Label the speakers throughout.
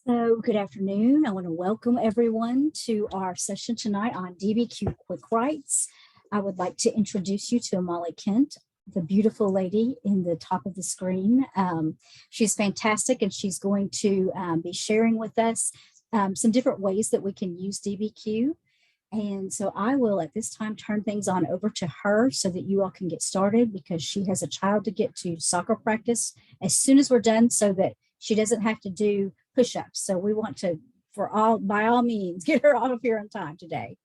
Speaker 1: So, good afternoon. I want to welcome everyone to our session tonight on DBQ Quick Writes. I would like to introduce you to Amali Kent, the beautiful lady in the top of the screen. She's fantastic, and she's going to be sharing with us some different ways that we can use DBQ. And so I will at this time turn things on over to her so that you all can get started, because she has a child to get to soccer practice as soon as we're done so that she doesn't have to do push-ups. So we want to, by all means, get her out of here on time today.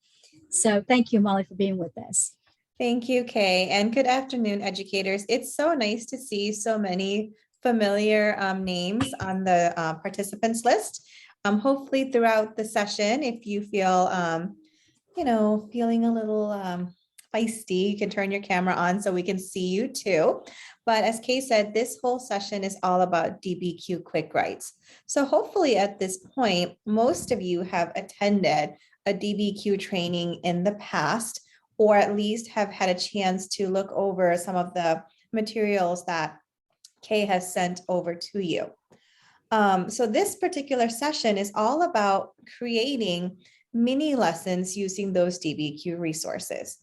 Speaker 1: So thank you, Molly, for being with us.
Speaker 2: Thank you, Kay, and good afternoon, educators. It's so nice to see so many familiar names on the participants list. Hopefully throughout the session, if you feel, feeling a little feisty, you can turn your camera on so we can see you too. But as Kay said, this whole session is all about DBQ Quick Writes. So hopefully at this point, most of you have attended a DBQ training in the past, or at least have had a chance to look over some of the materials that Kay has sent over to you. So this particular session is all about creating mini lessons using those DBQ resources.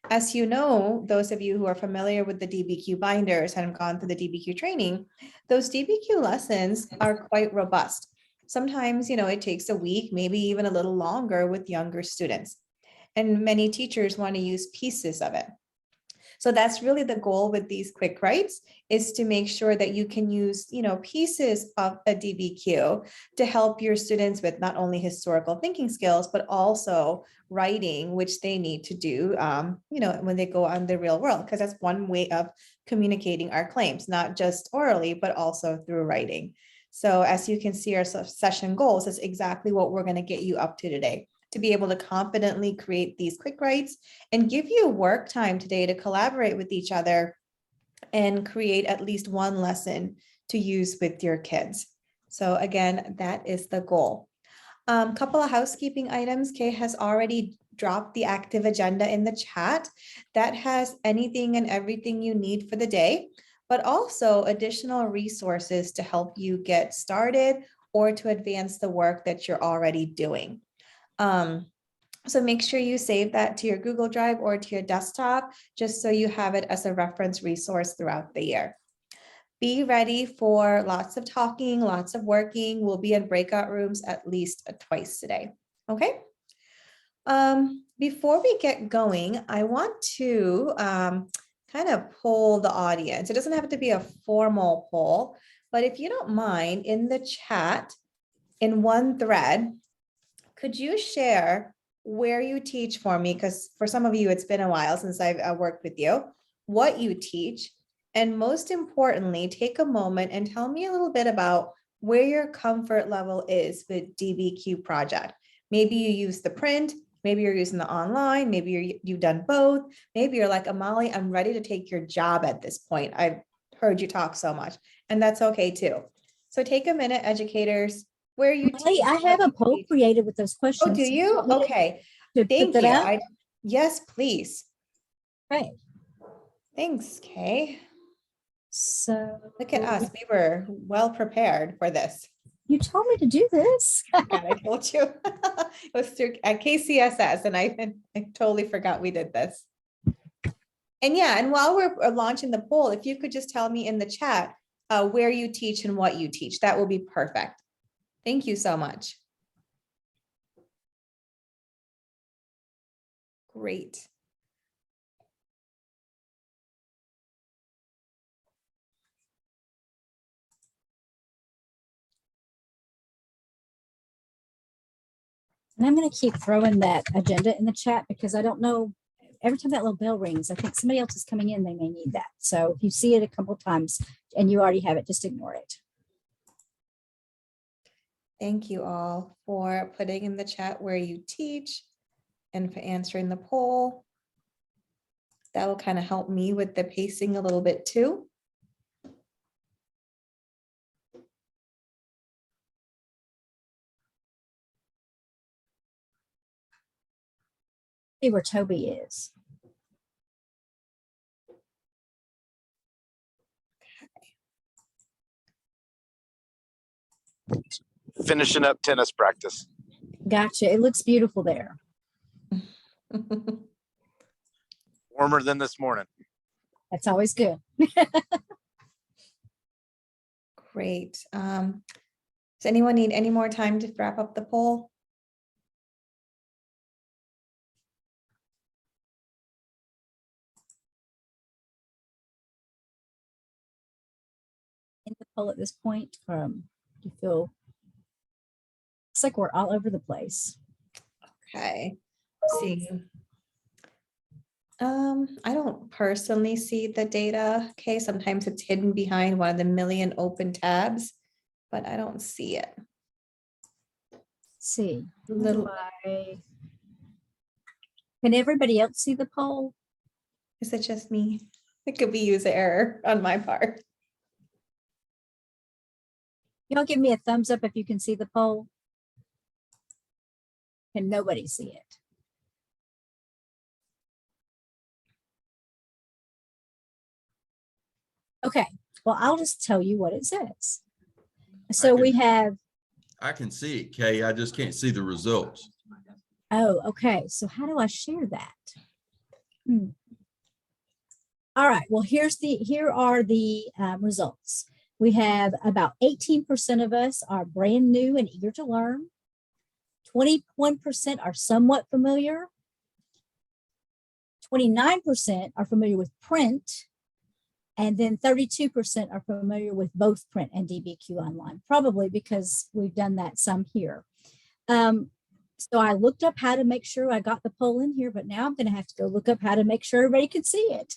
Speaker 2: As you know, those of you who are familiar with the DBQ binders and have gone through the DBQ training, those DBQ lessons are quite robust. Sometimes, it takes a week, maybe even a little longer with younger students. And many teachers want to use pieces of it. So that's really the goal with these quick writes, is to make sure that you can use, pieces of a DBQ to help your students with not only historical thinking skills, but also writing, which they need to do, when they go on the real world, because that's one way of communicating our claims, not just orally, but also through writing. So as you can see, our session goals is exactly what we're going to get you up to today, to be able to confidently create these quick writes and give you work time today to collaborate with each other and create at least one lesson to use with your kids. So again, that is the goal. Couple of housekeeping items. Kay has already dropped the active agenda in the chat. That has anything and everything you need for the day, but also additional resources to help you get started or to advance the work that you're already doing. So make sure you save that to your Google Drive or to your desktop, just so you have it as a reference resource throughout the year. Be ready for lots of talking, lots of working. We'll be in breakout rooms at least twice today. Okay. Before we get going, I want to kind of poll the audience. It doesn't have to be a formal poll, but if you don't mind, in the chat, in one thread, could you share where you teach for me? Because for some of you, it's been a while since I've worked with you, what you teach, and most importantly, take a moment and tell me a little bit about where your comfort level is with DBQ project. Maybe you use the print, maybe you're using the online, maybe you've done both. Maybe you're like, Amali, I'm ready to take your job at this point. I've heard you talk so much, and that's okay too. So take a minute, educators. Where you teach.
Speaker 1: I have a poll created with those questions.
Speaker 2: Oh, do you? Okay. Thank you. Yes, please.
Speaker 1: Right.
Speaker 2: Thanks, Kay.
Speaker 1: So
Speaker 2: look at us. We were well prepared for this.
Speaker 1: You told me to do this.
Speaker 2: I told you. It was through at KCSS, and I totally forgot we did this. And yeah, and while we're launching the poll, if you could just tell me in the chat where you teach and what you teach, that will be perfect. Thank you so much. Great.
Speaker 1: And I'm going to keep throwing that agenda in the chat, because I don't know, every time that little bell rings, I think somebody else is coming in, they may need that. So if you see it a couple of times and you already have it, just ignore it.
Speaker 2: Thank you all for putting in the chat where you teach and for answering the poll. That will kind of help me with the pacing a little bit too.
Speaker 1: See where Toby is.
Speaker 3: Finishing up tennis practice.
Speaker 1: Gotcha. It looks beautiful there.
Speaker 3: Warmer than this morning.
Speaker 1: That's always good.
Speaker 2: Great. Does anyone need any more time to wrap up the poll?
Speaker 1: In the poll at this point, do you feel it's like we're all over the place?
Speaker 2: Okay, let's see. I don't personally see the data. Okay, sometimes it's hidden behind one of the million open tabs, but I don't see it.
Speaker 1: Let's see.
Speaker 2: Little,
Speaker 1: Can everybody else see the poll?
Speaker 2: is it just me? It could be user error on my part.
Speaker 1: Y'all give me a thumbs up if you can see the poll. Can nobody see it? Okay, well, I'll just tell you what it says. So we have,
Speaker 4: I can see it, Kay. I just can't see the results.
Speaker 1: oh, okay. So how do I share that? All right, well, here are the results. We have about 18% of us are brand new and eager to learn. 21% are somewhat familiar. 29% are familiar with print. And then 32% are familiar with both print and DBQ online, probably because we've done that some here. So I looked up how to make sure I got the poll in here, but now I'm going to have to go look up how to make sure everybody can see it.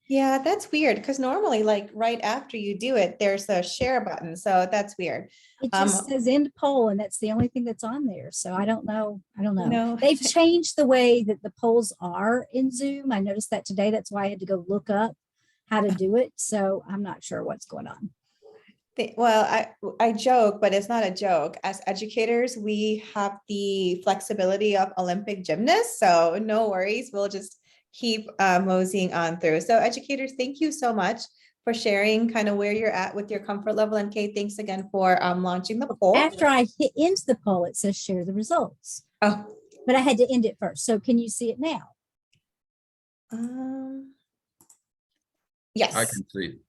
Speaker 2: Yeah, that's weird because normally, like right after you do it, there's a share button. So that's weird.
Speaker 1: It just says end poll, and that's the only thing that's on there. So I don't know.
Speaker 2: No.
Speaker 1: They've changed the way that the polls are in Zoom. I noticed that today. That's why I had to go look up how to do it. So I'm not sure what's going on.
Speaker 2: Well, I joke, but it's not a joke. As educators, we have the flexibility of Olympic gymnasts. So no worries. We'll just keep moseying on through. So educators, thank you so much for sharing kind of where you're at with your comfort level. And Kate, thanks again for launching the poll.
Speaker 1: After I hit end the poll, it says share the results.
Speaker 2: Oh,
Speaker 1: but I had to end it first. So can you see it now?
Speaker 2: yes.
Speaker 4: I can see it.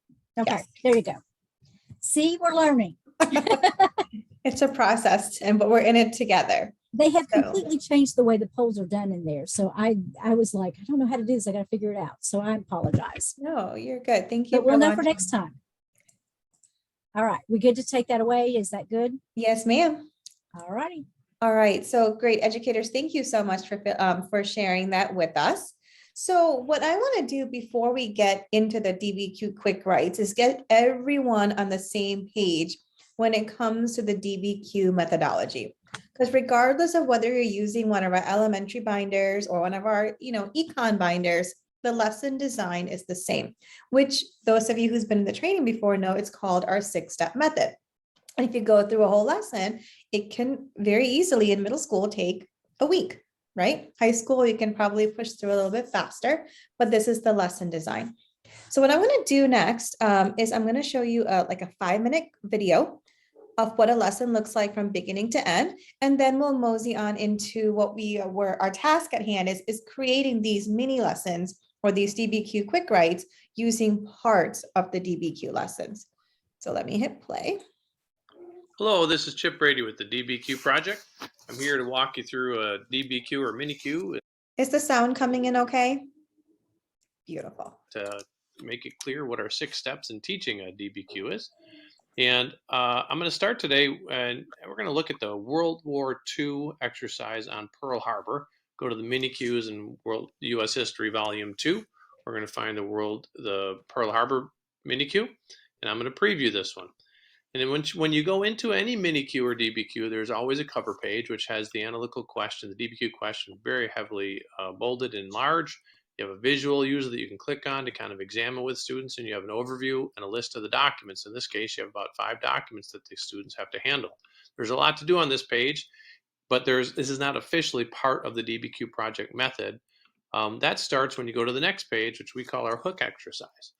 Speaker 1: Okay,
Speaker 2: Yes.
Speaker 1: There you go. See, we're learning.
Speaker 2: It's a process, but we're in it together.
Speaker 1: They have
Speaker 2: So-
Speaker 1: completely changed the way the polls are done in there. So I was like, I don't know how to do this. I got to figure it out. So I apologize.
Speaker 2: No, you're good. Thank you.
Speaker 1: But we'll know for
Speaker 2: launching.
Speaker 1: next time. All right. We good to take that away? Is that good?
Speaker 2: Yes, ma'am.
Speaker 1: All righty.
Speaker 2: All right, so great educators. Thank you so much for sharing that with us. So what I want to do before we get into the DBQ quick writes is get everyone on the same page when it comes to the DBQ methodology. Because regardless of whether you're using one of our elementary binders or one of our, econ binders, the lesson design is the same, which those of you who's been in the training before know it's called our 6-step method. And if you go through a whole lesson, it can very easily in middle school take a week, right? High school, you can probably push through a little bit faster, but this is the lesson design. So what I want to do next is I'm going to show you like a 5-minute video of what a lesson looks like from beginning to end. And then we'll mosey on into what our task at hand is creating these mini lessons or these DBQ quick writes using parts of the DBQ lessons. So let me hit play.
Speaker 5: Hello, this is Chip Brady with the DBQ project. I'm here to walk you through a DBQ or mini-Q
Speaker 2: Is the sound coming in okay? Beautiful.
Speaker 5: to make it clear what our 6 steps in teaching a DBQ is. And I'm going to start today, and we're going to look at the World War II exercise on Pearl Harbor. Go to the mini-Qs in World U.S. History Volume 2. We're going to find the Pearl Harbor mini-Q, and I'm going to preview this one. And then when you go into any mini-Q or DBQ, there's always a cover page which has the analytical question, the DBQ question, very heavily bolded in large. You have a visual usually that you can click on to kind of examine with students, and you have an overview and a list of the documents. In this case, you have about 5 documents that the students have to handle. There's a lot to do on this page, but this is not officially part of the DBQ project method. That starts when you go to the next page, which we call our hook exercise.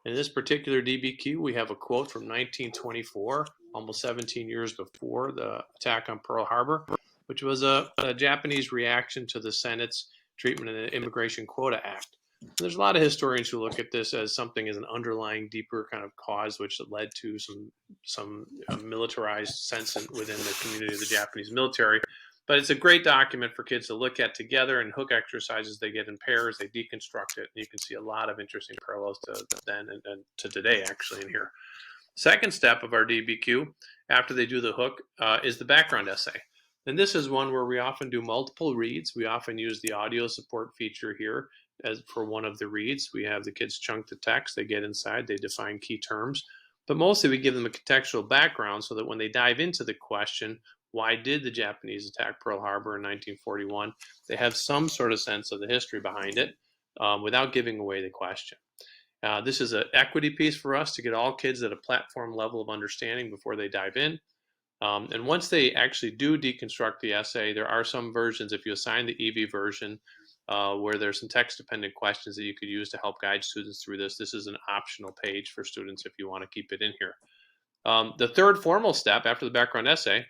Speaker 5: In this particular DBQ, we have a quote from 1924, almost 17 years before the attack on Pearl Harbor, which was a Japanese reaction to the Senate's Treatment of the Immigration Quota Act. And there's a lot of historians who look at this as something as an underlying, deeper kind of cause, which led to some militarized sense within the community of the Japanese military. But it's a great document for kids to look at together, and hook exercises they get in pairs, they deconstruct it, and you can see a lot of interesting parallels to then and to today actually in here. Second step of our DBQ, after they do the hook, is the background essay. And this is one where we often do multiple reads. We often use the audio support feature here as for one of the reads. We have the kids chunk the text, they get inside, they define key terms, but mostly we give them a contextual background so that when they dive into the question, why did the Japanese attack Pearl Harbor in 1941? They have some sort of sense of the history behind it without giving away the question. This is an equity piece for us to get all kids at a platform level of understanding before they dive in. And once they actually do deconstruct the essay, there are some versions, if you assign the EV version, where there's some text-dependent questions that you could use to help guide students through this. This is an optional page for students if you want to keep it in here. The third formal step after the background essay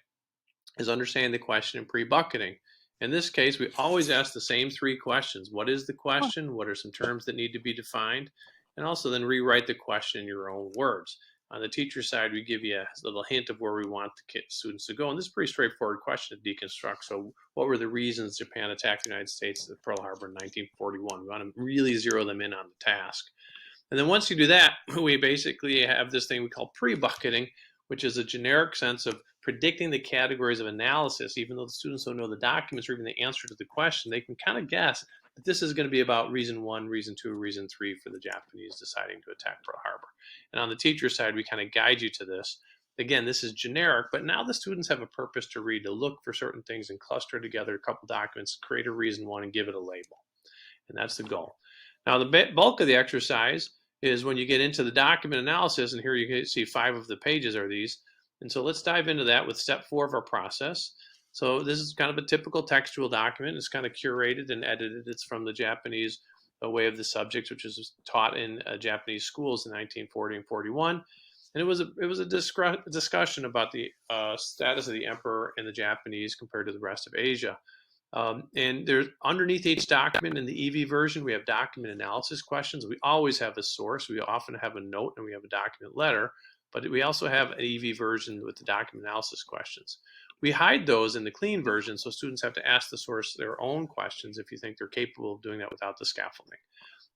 Speaker 5: is understanding the question and pre-bucketing. In this case, we always ask the same three questions. What is the question? What are some terms that need to be defined? And also then rewrite the question in your own words. On the teacher side, we give you a little hint of where we want the students to go. And this is a pretty straightforward question to deconstruct. So what were the reasons Japan attacked the United States at Pearl Harbor in 1941? We want to really zero them in on the task. And then once you do that, we basically have this thing we call pre-bucketing, which is a generic sense of predicting the categories of analysis. Even though the students don't know the documents or even the answer to the question, they can kind of guess that this is going to be about reason 1, reason 2, reason 3 for the Japanese deciding to attack Pearl Harbor. And on the teacher side, we kind of guide you to this. Again, this is generic, but now the students have a purpose to read, to look for certain things and cluster together a couple documents, create a reason 1 and give it a label. And that's the goal. Now, the bulk of the exercise is when you get into the document analysis, and here you can see 5 of the pages are these. And so let's dive into that with step 4 of our process. So this is kind of a typical textual document. It's kind of curated and edited. It's from the Japanese way of the subjects, which was taught in Japanese schools in 1940 and 41. And it was a discussion about the status of the emperor and the Japanese compared to the rest of Asia. And there's underneath each document in the EV version, we have document analysis questions. We always have a source. We often have a note and we have a document letter, but we also have an EV version with the document analysis questions. We hide those in the clean version, so students have to ask the source their own questions if you think they're capable of doing that without the scaffolding.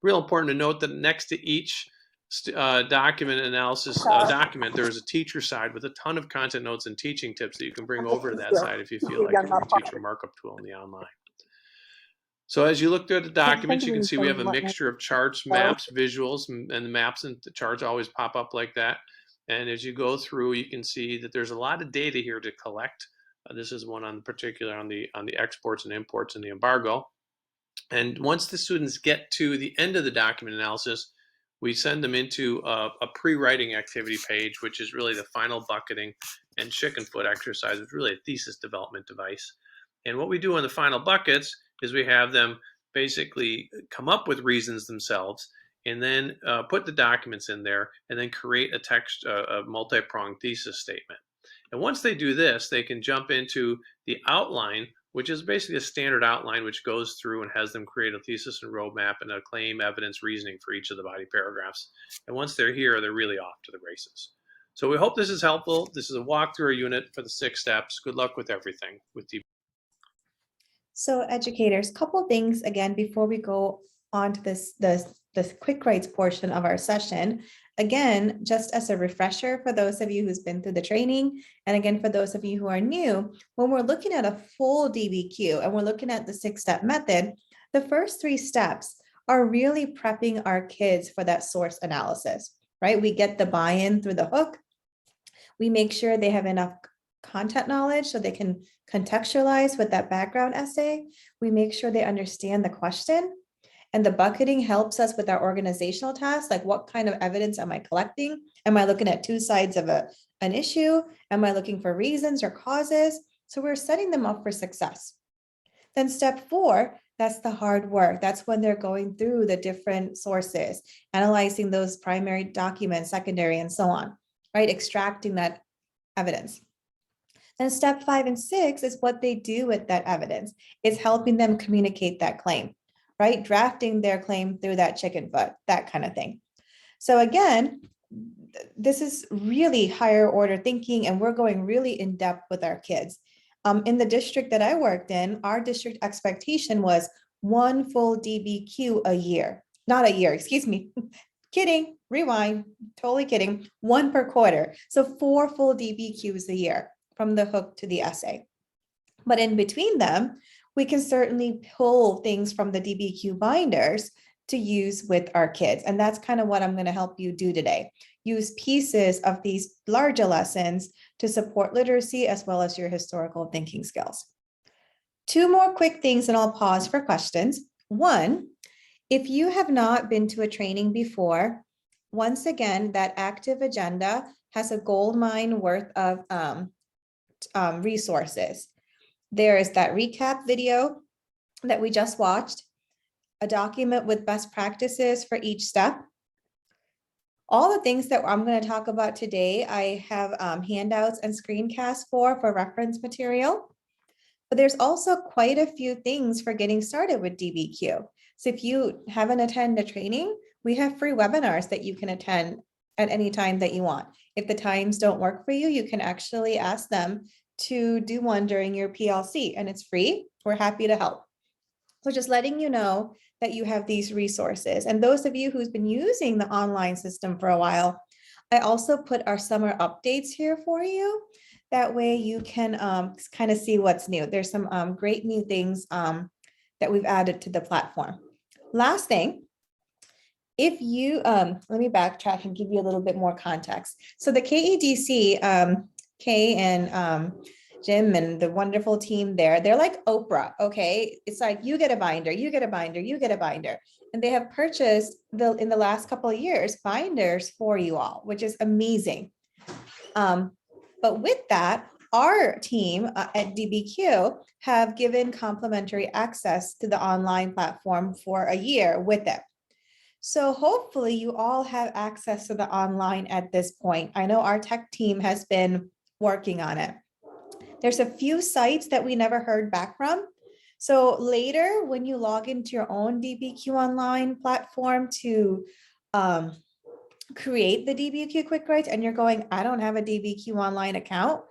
Speaker 5: Real important to note that next to each document analysis document, there is a teacher side with a ton of content notes and teaching tips that you can bring over to that side if you feel like you're a teacher markup tool in the online. So as you look through the documents, you can see we have a mixture of charts, maps, visuals, and the maps and the charts always pop up like that. And as you go through, you can see that there's a lot of data here to collect. This is one on particular on the exports and imports and the embargo. And once the students get to the end of the document analysis, we send them into a pre-writing activity page, which is really the final bucketing and chicken foot exercise, which is really a thesis development device. And what we do in the final buckets is we have them basically come up with reasons themselves and then put the documents in there and then create a text, a multi-pronged thesis statement. And once they do this, they can jump into the outline, which is basically a standard outline which goes through and has them create a thesis and roadmap and a claim, evidence, reasoning for each of the body paragraphs. And once they're here, they're really off to the races. So we hope this is helpful. This is a walkthrough unit for the 6 steps. Good luck with everything with DBQ.
Speaker 2: So educators, couple things again before we go on to this quick writes portion of our session. Again, just as a refresher for those of you who's been through the training, and again, for those of you who are new, when we're looking at a full DBQ and we're looking at the 6-step method, the first 3 steps are really prepping our kids for that source analysis, right? We get the buy-in through the hook. We make sure they have enough content knowledge so they can contextualize with that background essay. We make sure they understand the question. And the bucketing helps us with our organizational tasks, like what kind of evidence am I collecting? Am I looking at 2 sides of an issue? Am I looking for reasons or causes? So we're setting them up for success. Then step 4, That's the hard work. That's when they're going through the different sources, analyzing those primary documents, secondary, and so on, right? Extracting that evidence. And step 5 and 6 is what they do with that evidence. It's helping them communicate that claim, right? Drafting their claim through that chicken foot, that kind of thing. So again, this is really higher order thinking, and we're going really in depth with our kids. In the district that I worked in, our district expectation was 1 full DBQ a year. Not a year, excuse me. Kidding, rewind, totally kidding. 1 per quarter. So 4 full DBQs a year from the hook to the essay. But in between them, we can certainly pull things from the DBQ binders to use with our kids. And that's kind of what I'm going to help you do today. Use pieces of these larger lessons to support literacy as well as your historical thinking skills. 2 more quick things and I'll pause for questions. 1, if you have not been to a training before, once again, that active agenda has a gold mine worth of resources. There is that recap video that we just watched, a document with best practices for each step. All the things that I'm going to talk about today, I have handouts and screencasts for reference material. But there's also quite a few things for getting started with DBQ. So if you haven't attended a training, we have free webinars that you can attend at any time that you want. If the times don't work for you, you can actually ask them to do one during your PLC, and it's free. We're happy to help. So just letting you know that you have these resources. And those of you who's been using the online system for a while, I also put our summer updates here for you. That way you can kind of see what's new. There's some great new things that we've added to the platform. Last thing, if you, let me backtrack and give you a little bit more context. So the KEDC, Kay and Jim and the wonderful team there, they're like Oprah, okay? It's like, you get a binder, you get a binder, you get a binder. And they have purchased, in the last couple of years, binders for you all, which is amazing. But with that, our team at DBQ have given complimentary access to the online platform for a year with it. So hopefully you all have access to the online at this point. I know our tech team has been working on it. There's a few sites that we never heard back from. So later, when you log into your own DBQ online platform to create the DBQ Quick Writes and you're going, I don't have a DBQ online account,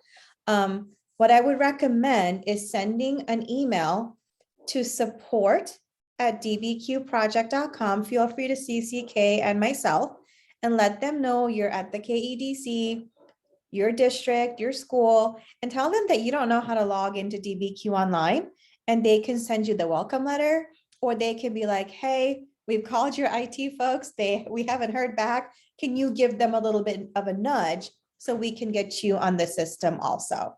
Speaker 2: what I would recommend is sending an email to support@dbqproject.com. Feel free to CC Kay and myself and let them know you're at the KEDC, your district, your school, and tell them that you don't know how to log into DBQ online, and they can send you the welcome letter, or they can be like, hey, we've called your IT folks, we haven't heard back. Can you give them a little bit of a nudge so we can get you on the system also?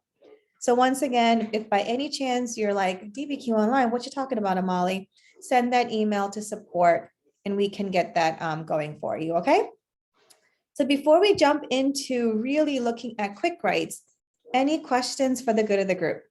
Speaker 2: So once again, if by any chance you're like, DBQ online, what you talking about, Amali? Send that email to support and we can get that going for you, okay? So before we jump into really looking at Quick Writes, any questions for the good of the group?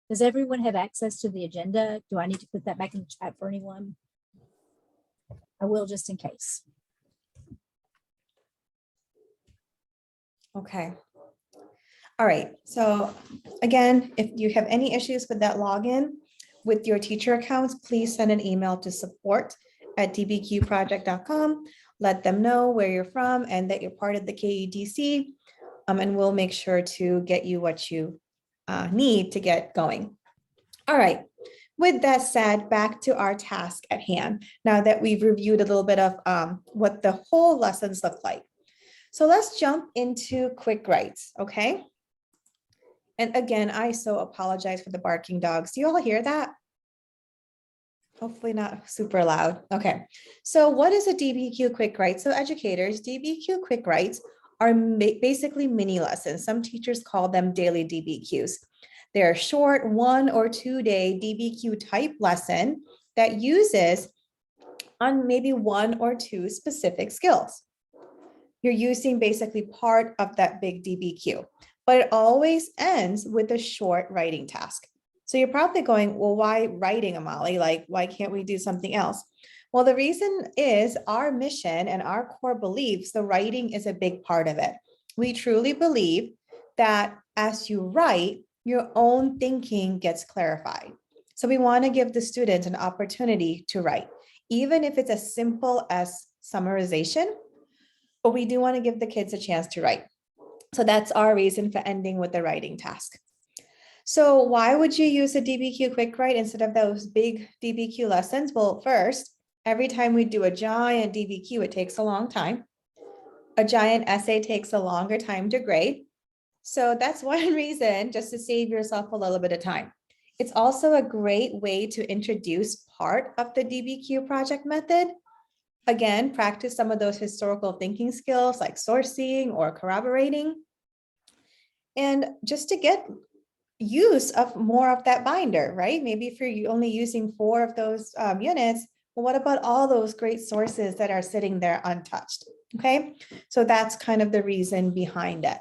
Speaker 1: Does everyone have access to the agenda? Do I need to put that back in the chat for anyone? I will, just in case.
Speaker 2: Okay. All right. So again, if you have any issues with that login with your teacher accounts, please send an email to support@dbqproject.com. Let them know where you're from and that you're part of the KEDC, and we'll make sure to get you what you need to get going. All right. With that said, back to our task at hand. Now that we've reviewed a little bit of what the whole lessons look like. So let's jump into Quick Writes, okay? And again, I so apologize for the barking dogs. Do you all hear that? Hopefully not super loud. Okay, so what is a DBQ Quick Write? So educators, DBQ Quick Writes are basically mini lessons. Some teachers call them daily DBQs. They're short 1 or 2 day DBQ type lesson that uses on maybe one or two specific skills. You're using basically part of that big DBQ, but it always ends with a short writing task. So you're probably going, well, why writing, Amali? Like, why can't we do something else? Well, the reason is our mission and our core beliefs, the writing is a big part of it. We truly believe that as you write, your own thinking gets clarified. So we want to give the students an opportunity to write, even if it's as simple as summarization, but we do want to give the kids a chance to write. So that's our reason for ending with the writing task. So why would you use a DBQ quick write instead of those big DBQ lessons? Well, first, every time we do a giant DBQ, it takes a long time. A giant essay takes a longer time to grade. So that's one reason, just to save yourself a little bit of time. It's also a great way to introduce part of the DBQ project method. Again, practice some of those historical thinking skills like sourcing or corroborating. And just to get use of more of that binder, right? Maybe if you're only using 4 of those units, well, what about all those great sources that are sitting there untouched? Okay, so that's kind of the reason behind it.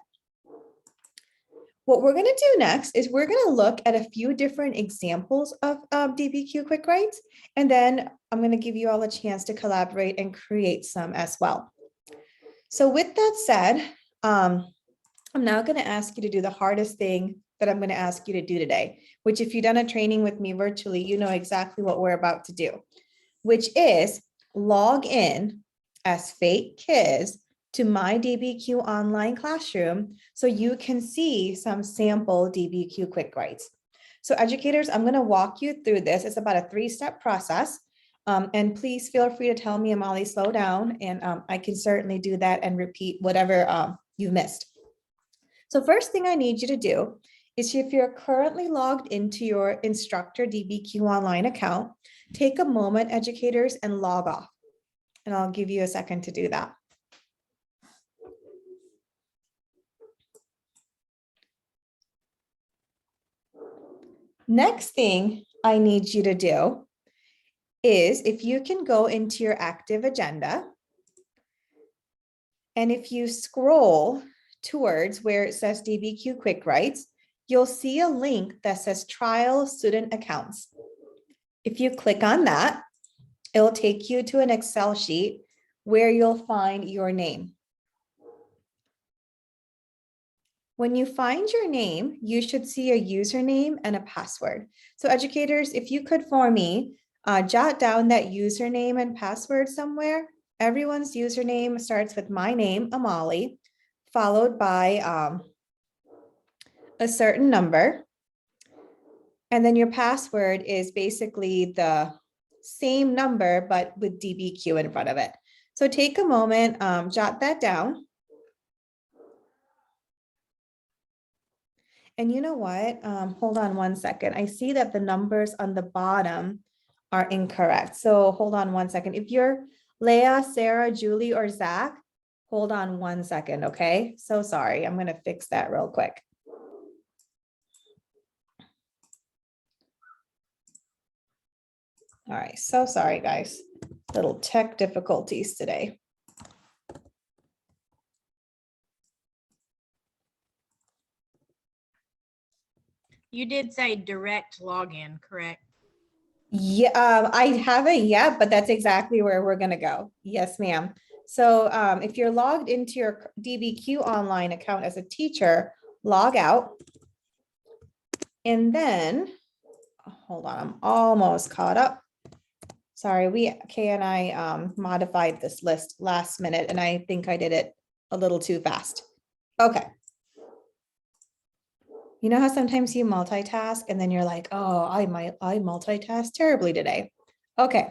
Speaker 2: What we're going to do next is we're going to look at a few different examples of DBQ quick writes, and then I'm going to give you all a chance to collaborate and create some as well. So with that said, I'm now going to ask you to do the hardest thing that I'm going to ask you to do today, which if you've done a training with me virtually, you know exactly what we're about to do, which is log in as fake kids to my DBQ online classroom so you can see some sample DBQ quick writes. So educators, I'm going to walk you through this. It's about a 3-step process. And please feel free to tell me, Amali, slow down, and I can certainly do that and repeat whatever you've missed. So first thing I need you to do is, if you're currently logged into your instructor DBQ online account, take a moment, educators, and log off. And I'll give you a second to do that. Next thing I need you to do is, if you can go into your active agenda, and if you scroll towards where it says DBQ quick writes, you'll see a link that says trial student accounts. If you click on that, it'll take you to an Excel sheet where you'll find your name. When you find your name, you should see a username and a password. So educators, if you could for me, jot down that username and password somewhere. Everyone's username starts with my name, Amali, followed by a certain number. And then your password is basically the same number, but with DBQ in front of it. So take a moment, jot that down. And you know what? Hold on one second. I see that the numbers on the bottom are incorrect. So hold on one second. If you're Leah, Sarah, Julie, or Zach, hold on one second, okay? So sorry. I'm going to fix that real quick. All right. So sorry, guys. Little tech difficulties today.
Speaker 6: You did say direct login, correct?
Speaker 2: Yeah, I haven't yet, but that's exactly where we're going to go. Yes, ma'am. So if you're logged into your DBQ online account as a teacher, log out. And then, hold on, I'm almost caught up. Sorry, Kay and I modified this list last minute, and I think I did it a little too fast. Okay. You know how sometimes you multitask and then you're like, oh, I multitask terribly today. Okay.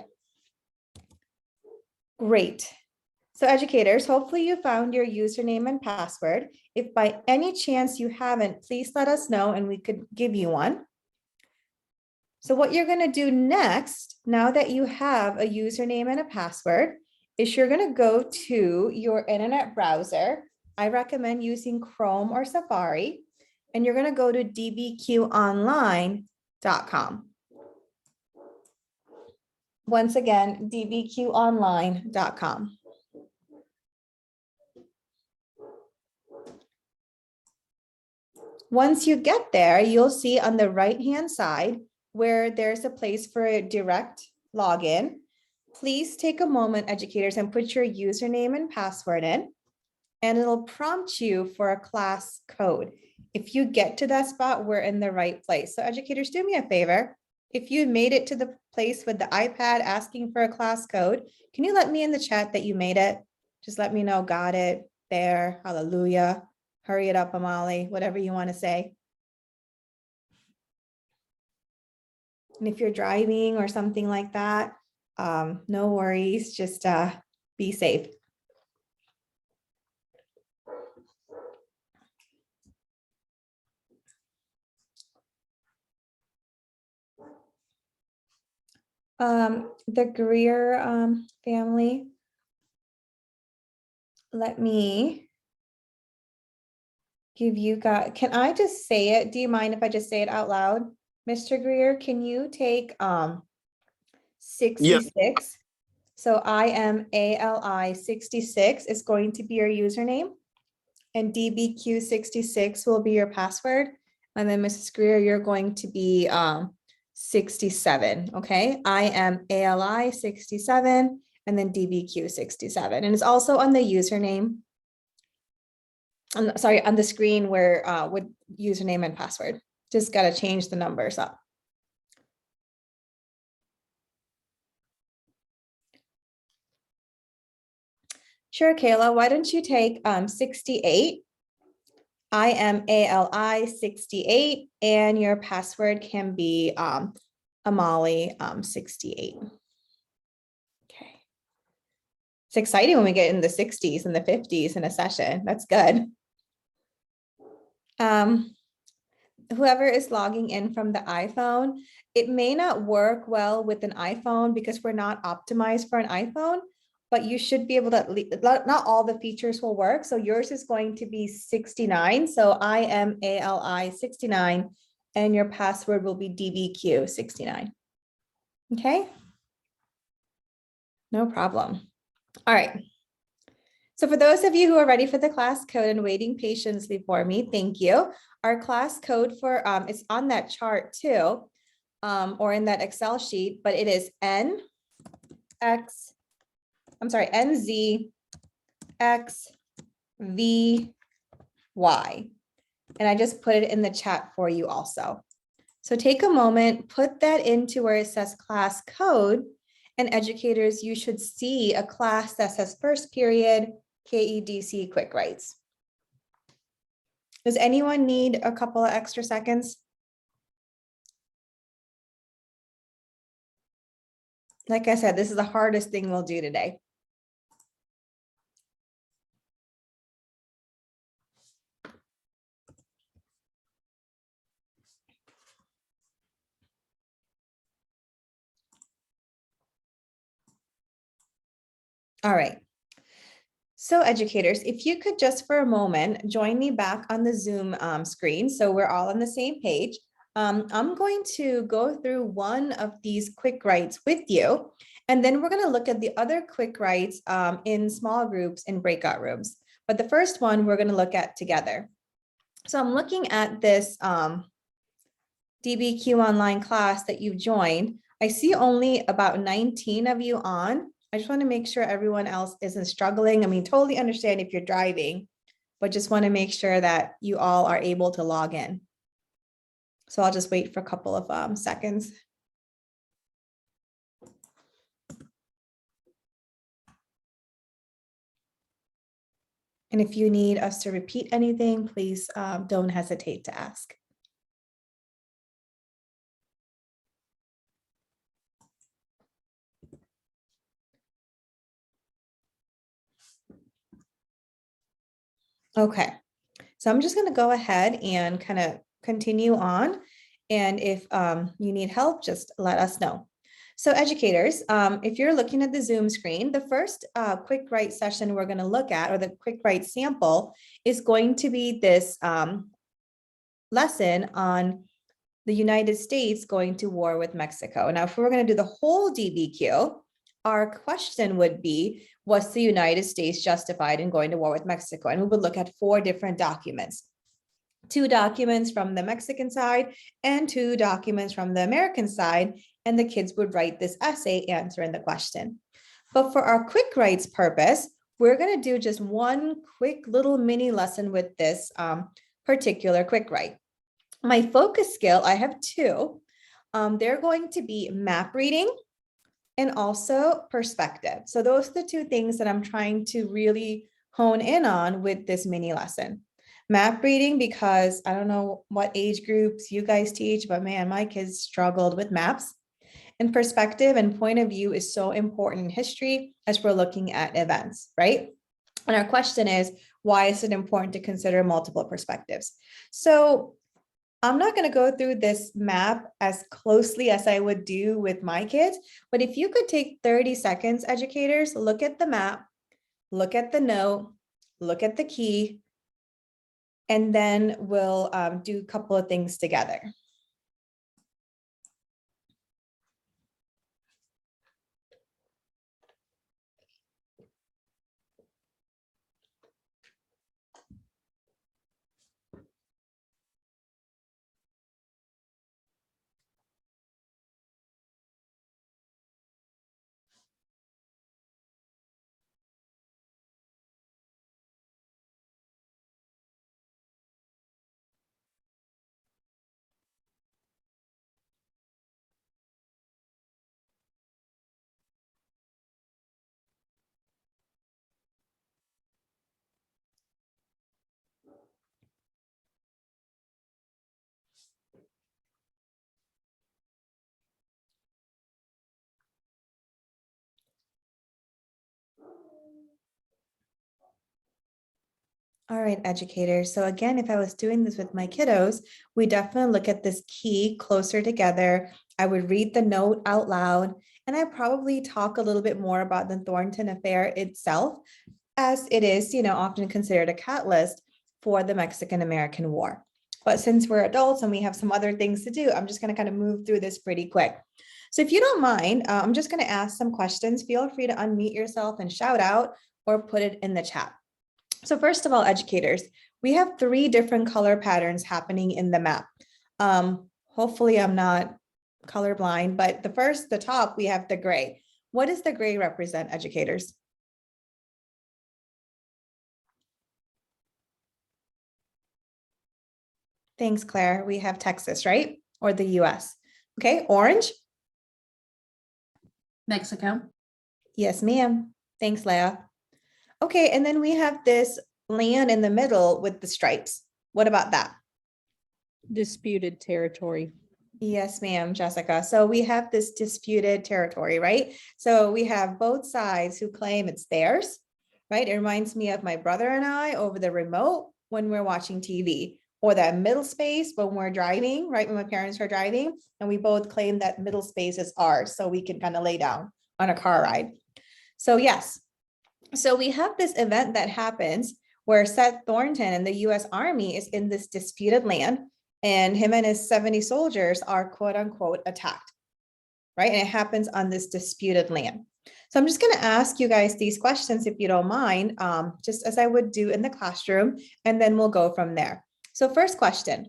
Speaker 2: Great. So educators, hopefully you found your username and password. If by any chance you haven't, please let us know and we could give you one. So what you're going to do next, now that you have a username and a password, is you're going to go to your internet browser. I recommend using Chrome or Safari. And you're going to go to dbqonline.com. Once again, dbqonline.com. Once you get there, you'll see on the right-hand side where there's a place for a direct login. Please take a moment, educators, and put your username and password in, and it'll prompt you for a class code. If you get to that spot, we're in the right place. So educators, do me a favor. If you made it to the place with the iPad asking for a class code, can you let me in the chat that you made it? Just let me know, got it, there, hallelujah. Hurry it up, Amali, whatever you want to say. And if you're driving or something like that, no worries, just be safe. The Greer family, let me give you guys, can I just say it? Do you mind if I just say it out loud? Mr. Greer, can you take 66? So IMALI 66 is going to be your username, and DBQ66 will be your password. And then Mrs. Greer, you're going to be 67, okay? IMALI 67, and then DBQ 67. And it's also on the username. Sorry, on the screen where with username and password. Just got to change the numbers up. Sure, Kayla, why don't you take 68, IMALI 68, and your password can be Amali 68. Okay. It's exciting when we get in the 60s and the 50s in a session. That's good. Whoever is logging in from the iPhone, it may not work well with an iPhone because we're not optimized for an iPhone, but you should be able to, not all the features will work. So yours is going to be 69. So IMALI 69, and your password will be DBQ 69. Okay. No problem. All right. So for those of you who are ready for the class code and waiting patiently for me, thank you. Our class code for, it's on that chart too, or in that Excel sheet, but it is NZXVY. And I just put it in the chat for you also. So take a moment, put that into where it says class code, and educators, you should see a class that says first period, KEDC Quick Writes. Does anyone need a couple of extra seconds? Like I said, this is the hardest thing we'll do today. All right. So educators, if you could just for a moment, join me back on the Zoom screen. So we're all on the same page. I'm going to go through one of these quick writes with you, and then we're going to look at the other quick writes in small groups in breakout rooms. But the first one we're going to look at together. So I'm looking at this DBQ online class that you've joined. I see only about 19 of you on. I just want to make sure everyone else isn't struggling. I mean, totally understand if you're driving, but just want to make sure that you all are able to log in. So I'll just wait for a couple of seconds. And if you need us to repeat anything, please don't hesitate to ask. Okay, so I'm just going to go ahead and kind of continue on. And if you need help, just let us know. So educators, if you're looking at the Zoom screen, the first quick write session we're going to look at, or the quick write sample, is going to be this lesson on the United States going to war with Mexico? Now, if we're going to do the whole DBQ, our question would be, was the United States justified in going to war with Mexico? And we would look at 4 different documents. 2 documents from the Mexican side and 2 documents from the American side, and the kids would write this essay answering the question. But for our quick writes purpose, we're going to do just one quick little mini lesson with this particular quick write. My focus skill, I have 2. They're going to be map reading and also perspective. So those are the 2 things that I'm trying to really hone in on with this mini lesson. Map reading, because I don't know what age groups you guys teach, but man, my kids struggled with maps. And perspective and point of view is so important in history as we're looking at events, right? And our question is, why is it important to consider multiple perspectives? So I'm not going to go through this map as closely as I would do with my kids, but if you could take 30 seconds, educators, look at the map, look at the note, look at the key, and then we'll do a couple of things together. All right, educators. So again, if I was doing this with my kiddos, we definitely look at this key closer together. I would read the note out loud, and I probably talk a little bit more about the Thornton affair itself, as it is, often considered a catalyst for the Mexican-American War. But since we're adults and we have some other things to do, I'm just going to kind of move through this pretty quick. So if you don't mind, I'm just going to ask some questions. Feel free to unmute yourself and shout out or put it in the chat. So first of all, educators, we have 3 different color patterns happening in the map. Hopefully I'm not colorblind, but the top, we have the gray. What does the gray represent, educators? Thanks, Claire. We have Texas, right? Or the US. Okay, orange?
Speaker 7: Mexico.
Speaker 2: Yes, ma'am. Thanks, Leah. Okay, and then we have this land in the middle with the stripes. What about that?
Speaker 7: Disputed territory.
Speaker 2: Yes, ma'am, Jessica. So we have this disputed territory, right? So we have both sides who claim it's theirs, right? It reminds me of my brother and I over the remote when we're watching TV, or that middle space when we're driving, right? When my parents are driving, and we both claim that middle space is ours, so we can kind of lay down on a car ride. So yes. So we have this event that happens where Seth Thornton and the US Army is in this disputed land, and him and his 70 soldiers are quote unquote attacked, right? And it happens on this disputed land. So I'm just going to ask you guys these questions, if you don't mind, just as I would do in the classroom, and then we'll go from there. So first question,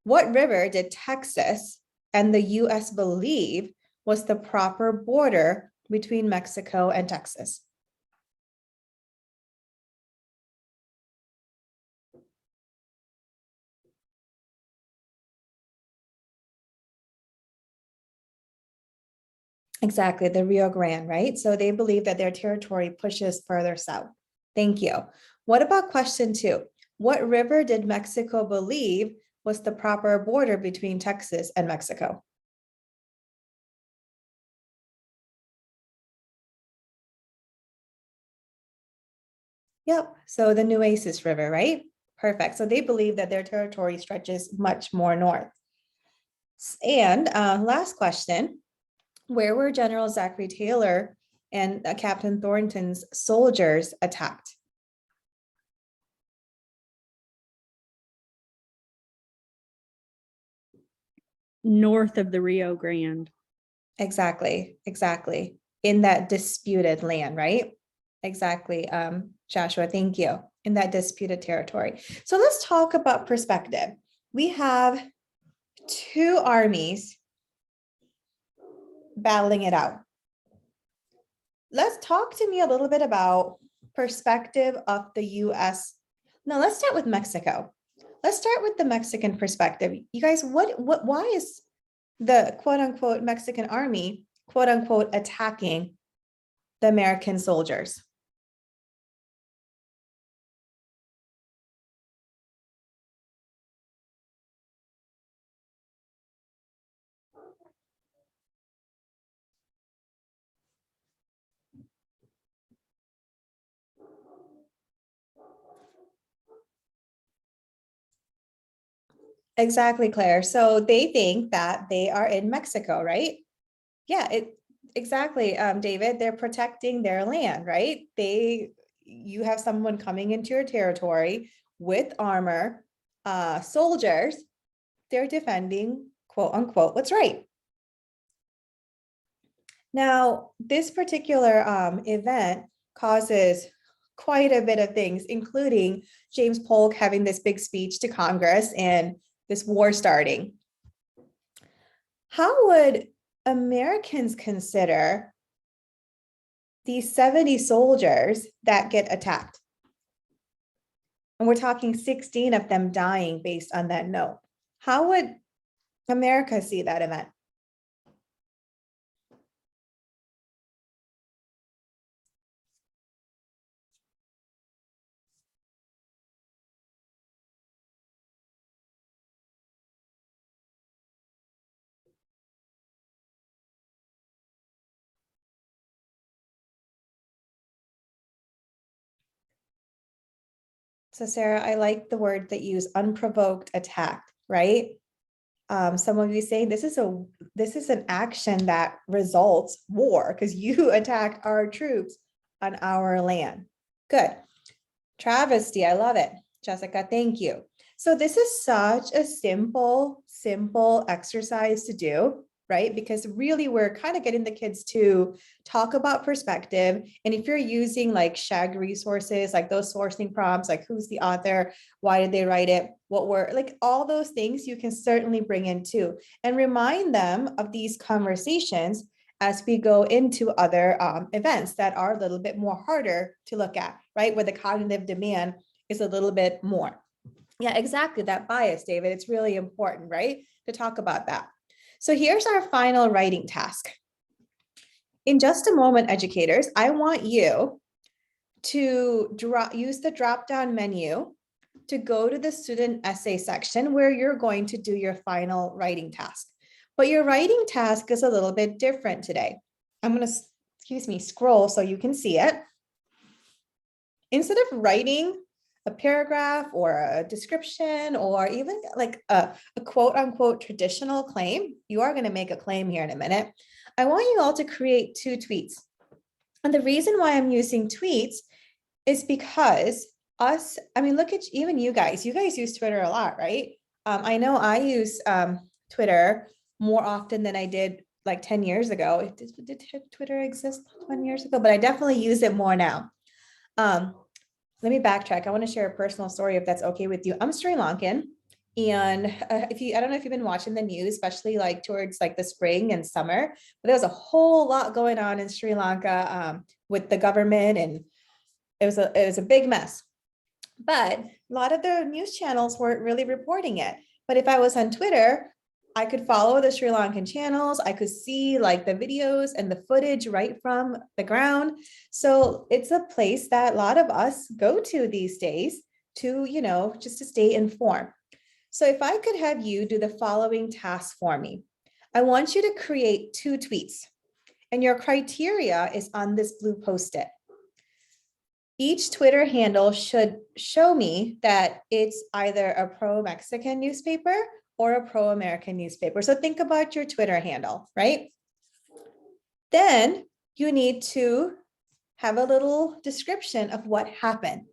Speaker 2: what river did Texas and the US believe was the proper border between Mexico and Texas? Exactly, the Rio Grande, right? So they believe that their territory pushes further south. Thank you. What about question 2? What river did Mexico believe was the proper border between Texas and Mexico? Yep, so the Nueces River, right? Perfect. So they believe that their territory stretches much more north. And last question, where were General Zachary Taylor and Captain Thornton's soldiers attacked?
Speaker 7: north of the Rio Grande.
Speaker 2: Exactly, exactly. In that disputed land, right? Exactly, Joshua, thank you. In that disputed territory. So let's talk about perspective. We have two armies battling it out. Let's talk to me a little bit about perspective of the US. No, let's start with Mexico. Let's start with the Mexican perspective. You guys, why is the quote unquote Mexican army, quote unquote, attacking the American soldiers? Exactly, Claire. So they think that they are in Mexico, right? Yeah, exactly, David. They're protecting their land, right? You have someone coming into your territory with armor, soldiers. They're defending, quote unquote, what's right. Now, this particular event causes quite a bit of things, including James Polk having this big speech to Congress and this war starting. How would Americans consider these 70 soldiers that get attacked? And we're talking 16 of them dying based on that note. How would America see that event? So Sarah, I like the word that you use, unprovoked attack, right? Some of you saying this is an action that results war because you attacked our troops on our land. Good. Travesty, I love it. Jessica, thank you. So this is such a simple exercise to do, right? Because really we're kind of getting the kids to talk about perspective. And if you're using like SHAG resources, like those sourcing prompts, like who's the author, why did they write it, what were, like all those things you can certainly bring in too, and remind them of these conversations as we go into other events that are a little bit more harder to look at, right? Where the cognitive demand is a little bit more. Yeah, exactly, that bias, David. It's really important, right? To talk about that. So here's our final writing task. In just a moment, educators, I want you to use the drop-down menu to go to the student essay section where you're going to do your final writing task. But your writing task is a little bit different today. I'm going to, scroll so you can see it. Instead of writing a paragraph or a description or even like a quote unquote traditional claim, you are going to make a claim here in a minute. I want you all to create 2 tweets. And the reason why I'm using tweets is because look at even you guys use Twitter a lot, right? I know I use Twitter more often than I did like 10 years ago. Did Twitter exist 10 years ago? But I definitely use it more now. Let me backtrack. I want to share a personal story if that's okay with you. I'm Sri Lankan. And I don't know if you've been watching the news, especially like towards like the spring and summer, but there was a whole lot going on in Sri Lanka with the government, and it was a big mess. But a lot of the news channels weren't really reporting it. But if I was on Twitter, I could follow the Sri Lankan channels. I could see like the videos and the footage right from the ground. So it's a place that a lot of us go to these days to, just to stay informed. So if I could have you do the following task for me, I want you to create 2 tweets, and your criteria is on this blue Post-it. Each Twitter handle should show me that it's either a pro-Mexican newspaper or a pro-American newspaper. So think about your Twitter handle, right? Then you need to have a little description of what happened.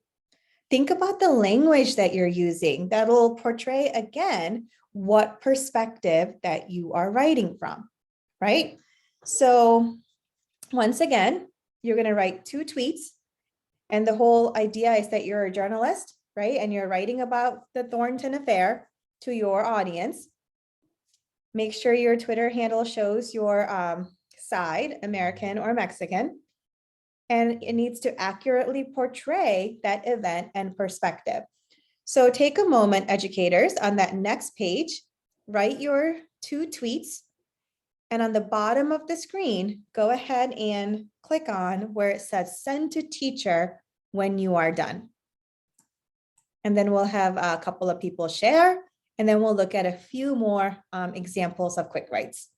Speaker 2: Think about the language that you're using that'll portray again what perspective that you are writing from, right? So once again, you're going to write 2 tweets. And the whole idea is that you're a journalist, right? And you're writing about the Thornton affair to your audience. Make sure your Twitter handle shows your side, American or Mexican. And it needs to accurately portray that event and perspective. So take a moment, educators, on that next page, write your 2 tweets. And on the bottom of the screen, go ahead and click on where it says send to teacher when you are done. And then we'll have a couple of people share, and then we'll look at a few more examples of quick writes.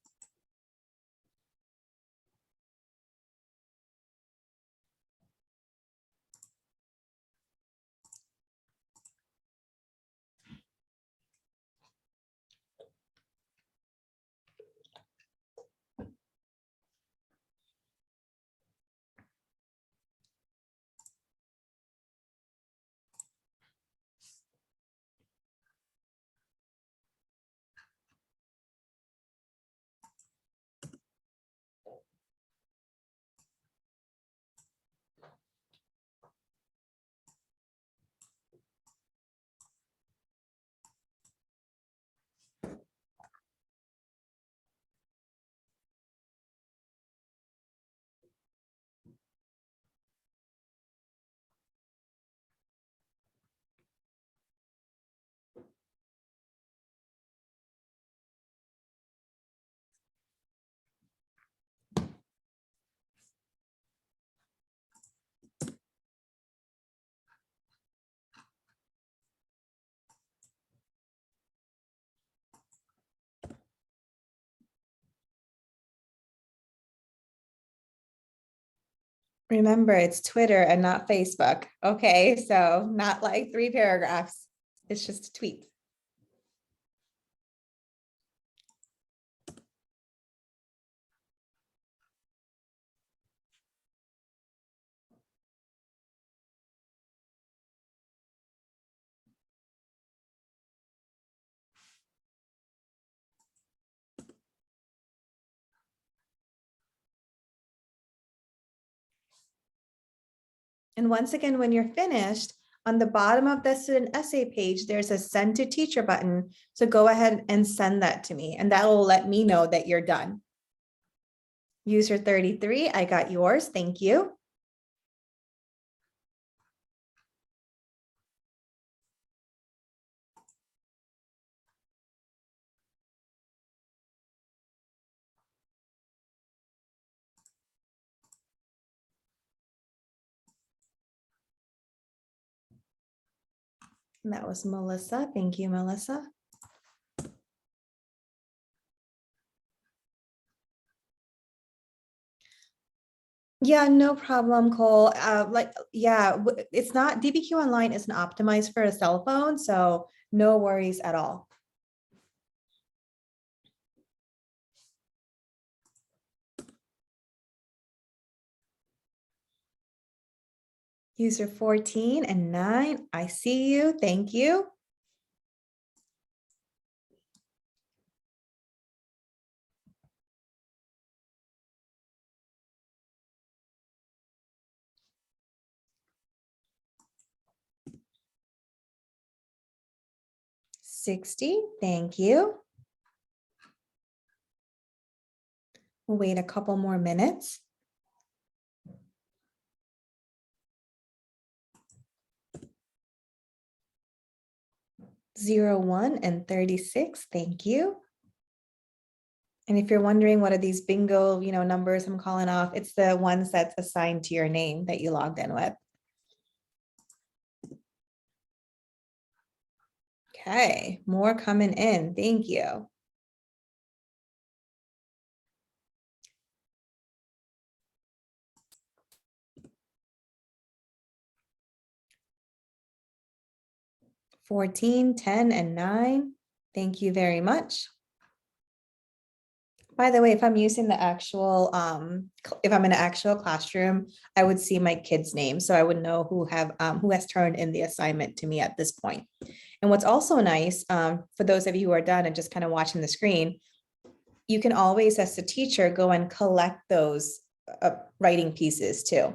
Speaker 2: Remember, it's Twitter and not Facebook. Okay, so not like 3 paragraphs. It's just a tweet. And once again, when you're finished, on the bottom of the student essay page, there's a send to teacher button. So go ahead and send that to me, and that will let me know that you're done. User 33, I got yours. Thank you. And that was Melissa. Thank you, Melissa. Yeah, no problem, Cole. It's not, DBQ Online isn't optimized for a cell phone, so no worries at all. User 14 and 9, I see you. Thank you. $60, thank you. We'll wait a couple more minutes. $01 and 36, thank you. And if you're wondering what are these bingo, numbers I'm calling off, it's the ones that's assigned to your name that you logged in with. Okay, more coming in. Thank you. $14, $10, and $9. Thank you very much. By the way, if I'm using the actual, if I'm in an actual classroom, I would see my kids' names, so I would know who has turned in the assignment to me at this point. And what's also nice, for those of you who are done and just kind of watching the screen, you can always, as the teacher, go and collect those writing pieces too.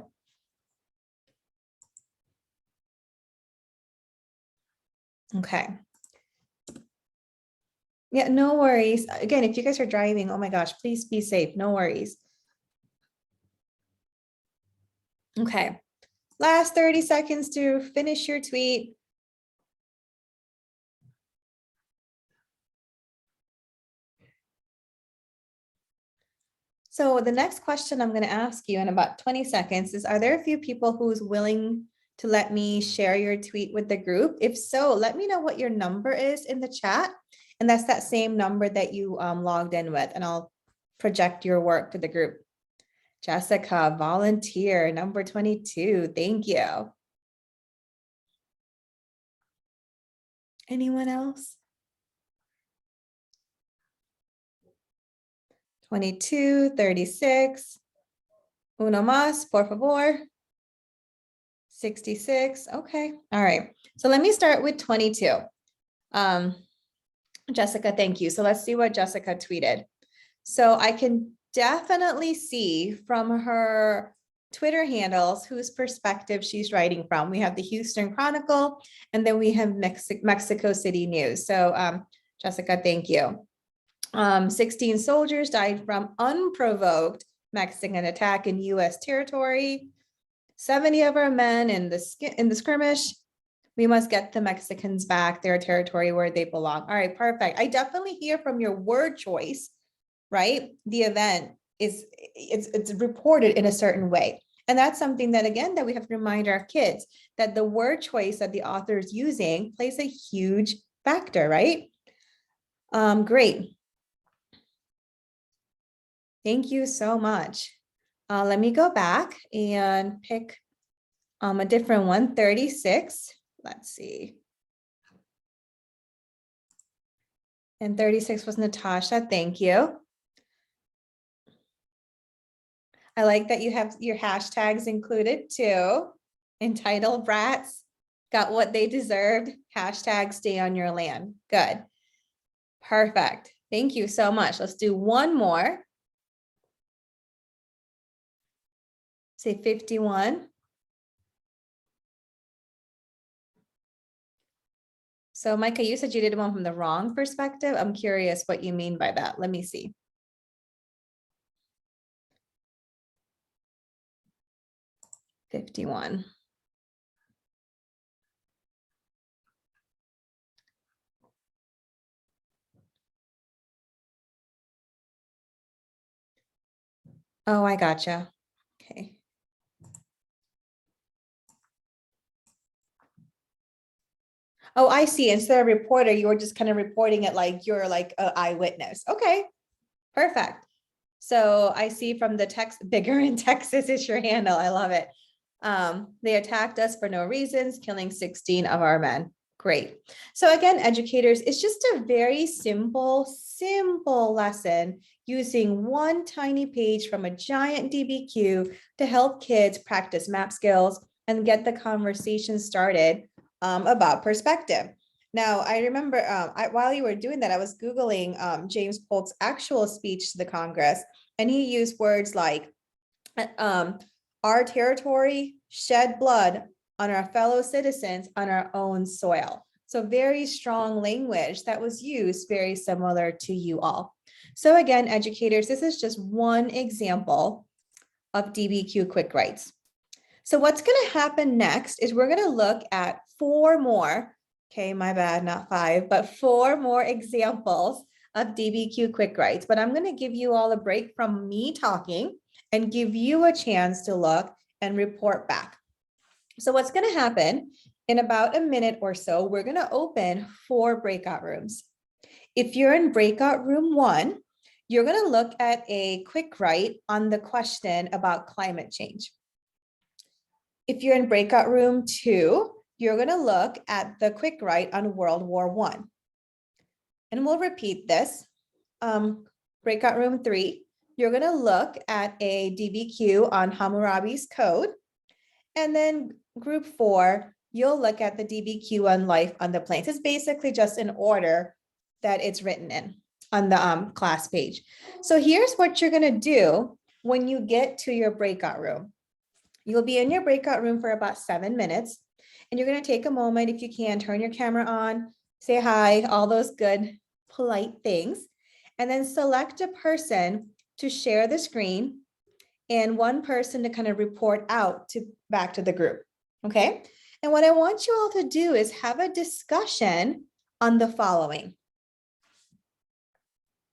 Speaker 2: Okay. Yeah, no worries. Again, if you guys are driving, oh my gosh, please be safe. No worries. Okay. Last 30 seconds to finish your tweet. So the next question I'm going to ask you in about 20 seconds is, are there a few people who's willing to let me share your tweet with the group? If so, let me know what your number is in the chat. And that's that same number that you logged in with, and I'll project your work to the group. Jessica, volunteer, number 22. Thank you. Anyone else? 22, 36. Uno más, por favor. 66. Okay. All right. So let me start with 22. Jessica, thank you. So let's see what Jessica tweeted. So I can definitely see from her Twitter handles whose perspective she's writing from. We have the Houston Chronicle, and then we have Mexico City News. So Jessica, thank you. 16 soldiers died from unprovoked Mexican attack in U.S. territory. 70 of our men in the skirmish. We must get the Mexicans back their territory where they belong. All right, perfect. I definitely hear from your word choice, right? The event it's reported in a certain way. And that's something that, again, that we have to remind our kids that the word choice that the author is using plays a huge factor, right? Great. Thank you so much. Let me go back and pick a different one, 36. Let's see. And 36 was Natasha. Thank you. I like that you have your hashtags included too. Entitled brats got what they deserved. Hashtag stay on your land. Good. Perfect. Thank you so much. Let's do one more. Say 51. So Micah, you said you did one from the wrong perspective. I'm curious what you mean by that. Let me see. $51. Oh, I gotcha. Okay. Oh, I see. Instead of reporter, you were just kind of reporting it like you're like an eyewitness. Okay, perfect. So I see from the text, bigger in Texas is your handle. I love it. They attacked us for no reasons, killing 16 of our men. Great. So again, educators, it's just a very simple lesson using one tiny page from a giant DBQ to help kids practice map skills and get the conversation started about perspective. Now, I remember while you were doing that, I was Googling James Polk's actual speech to the Congress, and he used words like our territory shed blood on our fellow citizens on our own soil. So very strong language that was used, very similar to you all. So again, educators, this is just one example of DBQ Quick Writes. So what's going to happen next is we're going to look at 4 more, okay, my bad, not 5, but 4 more examples of DBQ Quick Writes. But I'm going to give you all a break from me talking and give you a chance to look and report back. So what's going to happen in about a minute or so, we're going to open 4 breakout rooms. If you're in breakout room 1, you're going to look at a quick write on the question about climate change. If you're in breakout room 2, you're going to look at the quick write on World War I. And we'll repeat this. breakout room 3, you're going to look at a DBQ on Hammurabi's code. And then group 4, you'll look at the DBQ on life on the plains. It's basically just in order that it's written in on the class page. So here's what you're going to do when you get to your breakout room. You'll be in your breakout room for about 7 minutes, and you're going to take a moment, if you can, turn your camera on, say hi, all those good, polite things, and then select a person to share the screen and one person to kind of report out to back to the group. Okay. And what I want you all to do is have a discussion on the following.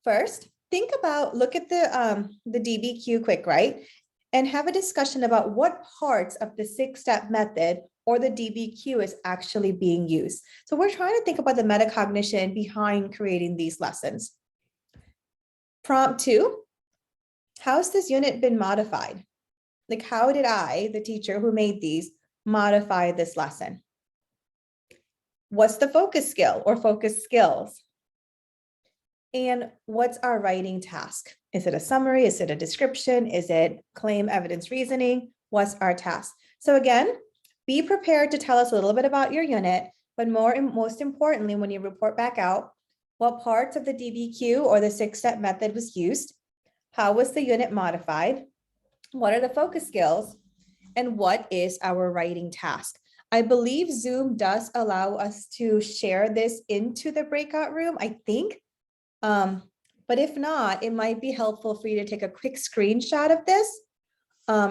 Speaker 2: First, look at the DBQ quick, right? And have a discussion about what parts of the 6-step method or the DBQ is actually being used. So we're trying to think about the metacognition behind creating these lessons. Prompt 2, how's this unit been modified? Like, how did I, the teacher who made these, modify this lesson? What's the focus skill or focus skills? And what's our writing task? Is it a summary? Is it a description? Is it claim, evidence, reasoning? What's our task? So again, be prepared to tell us a little bit about your unit, but most importantly, when you report back out, what parts of the DBQ or the 6-step method was used? How was the unit modified? What are the focus skills? And what is our writing task? I believe Zoom does allow us to share this into the breakout room, I think. But if not, it might be helpful for you to take a quick screenshot of this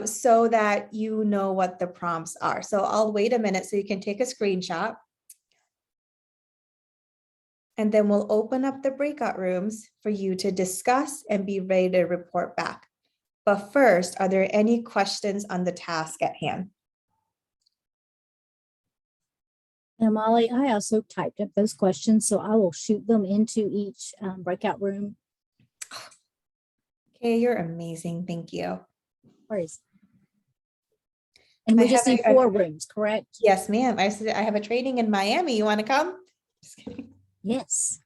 Speaker 2: so that you know what the prompts are. So I'll wait a minute so you can take a screenshot. And then we'll open up the breakout rooms for you to discuss and be ready to report back. But first, are there any questions on the task at hand?
Speaker 1: Now, Molly, I also typed up those questions, so I will shoot them into each breakout room.
Speaker 2: Okay, you're amazing. Thank you.
Speaker 1: Whereas, and we
Speaker 2: I
Speaker 1: just
Speaker 2: have
Speaker 1: need
Speaker 2: a-
Speaker 1: 4 rooms, correct?
Speaker 2: Yes, ma'am. I have a training in Miami. You want to come? Just kidding.
Speaker 1: Yes.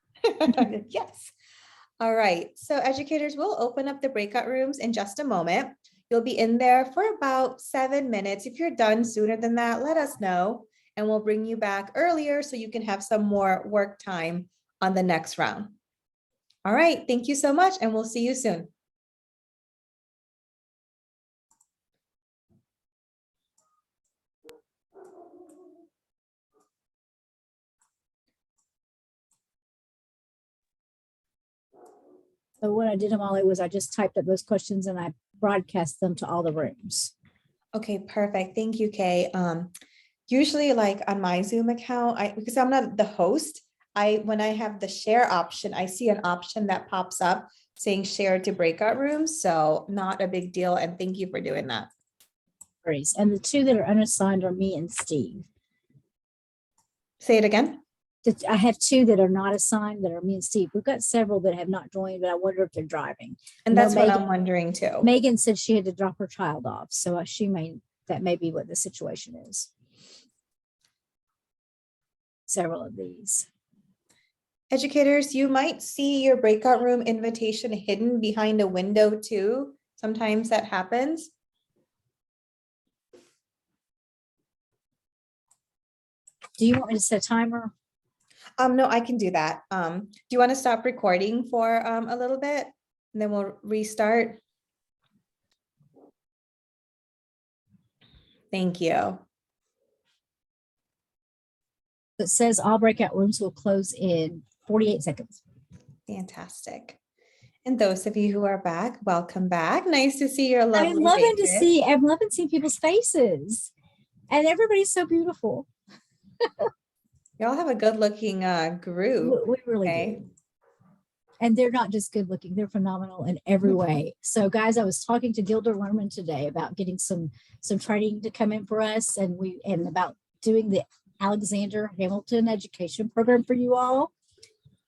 Speaker 2: Yes. All right. So educators, will open up the breakout rooms in just a moment. You'll be in there for about 7 minutes. If you're done sooner than that, let us know and we'll bring you back earlier so you can have some more work time on the next round. All right. Thank you so much, and we'll see you soon.
Speaker 1: So what I did, Molly, was I just typed up those questions and I broadcast them to all the rooms.
Speaker 2: Okay, perfect. Thank you, Kay. Usually like on my Zoom account, because I'm not the host, when I have the share option, I see an option that pops up saying share to breakout rooms. So not a big deal. And thank you for doing that.
Speaker 1: Grace. And the 2 that are unassigned are me and Steve.
Speaker 2: Say it again.
Speaker 1: I have 2 that are not assigned that are me and Steve. We've got several that have not joined, but I wonder if they're driving.
Speaker 2: And
Speaker 1: No,
Speaker 2: that's what
Speaker 1: Megan-
Speaker 2: I'm wondering too.
Speaker 1: Megan said she had to drop her child off, so that may be what the situation is. Several of these.
Speaker 2: Educators, you might see your breakout room invitation hidden behind a window too. Sometimes that happens.
Speaker 1: Do you want me to set a timer?
Speaker 2: No, I can do that. Do you want to stop recording for a little bit and then we'll restart? Thank you.
Speaker 1: It says all breakout rooms will close in 48 seconds.
Speaker 2: Fantastic. And those of you who are back, welcome back. Nice to see your lovely
Speaker 1: I'm loving
Speaker 2: faces.
Speaker 1: I'm loving seeing people's faces. And everybody's so beautiful.
Speaker 2: Y'all have a good looking group.
Speaker 1: We really
Speaker 2: Okay.
Speaker 1: do. And they're not just good looking, they're phenomenal in every way. So guys, I was talking to Gilda Lerman today about getting some training to come in for us and about doing the Alexander Hamilton education program for you all.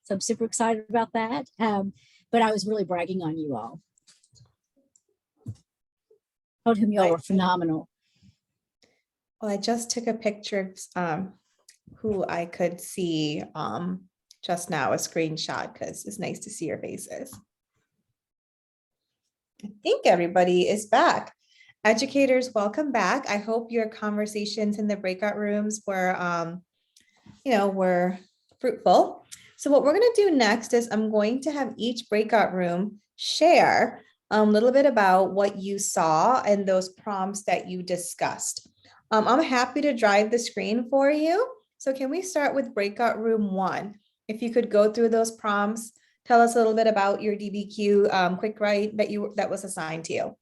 Speaker 1: So I'm super excited about that. But I was really bragging on you all. Told him y'all were phenomenal.
Speaker 2: Well, I just took a picture of who I could see just now, a screenshot, because it's nice to see your faces. I think everybody is back. Educators, welcome back. I hope your conversations in the breakout rooms were fruitful. So what we're going to do next is I'm going to have each breakout room share a little bit about what you saw and those prompts that you discussed. I'm happy to drive the screen for you. So can we start with breakout room 1? If you could go through those prompts, tell us a little bit about your DBQ quick write that was assigned to you.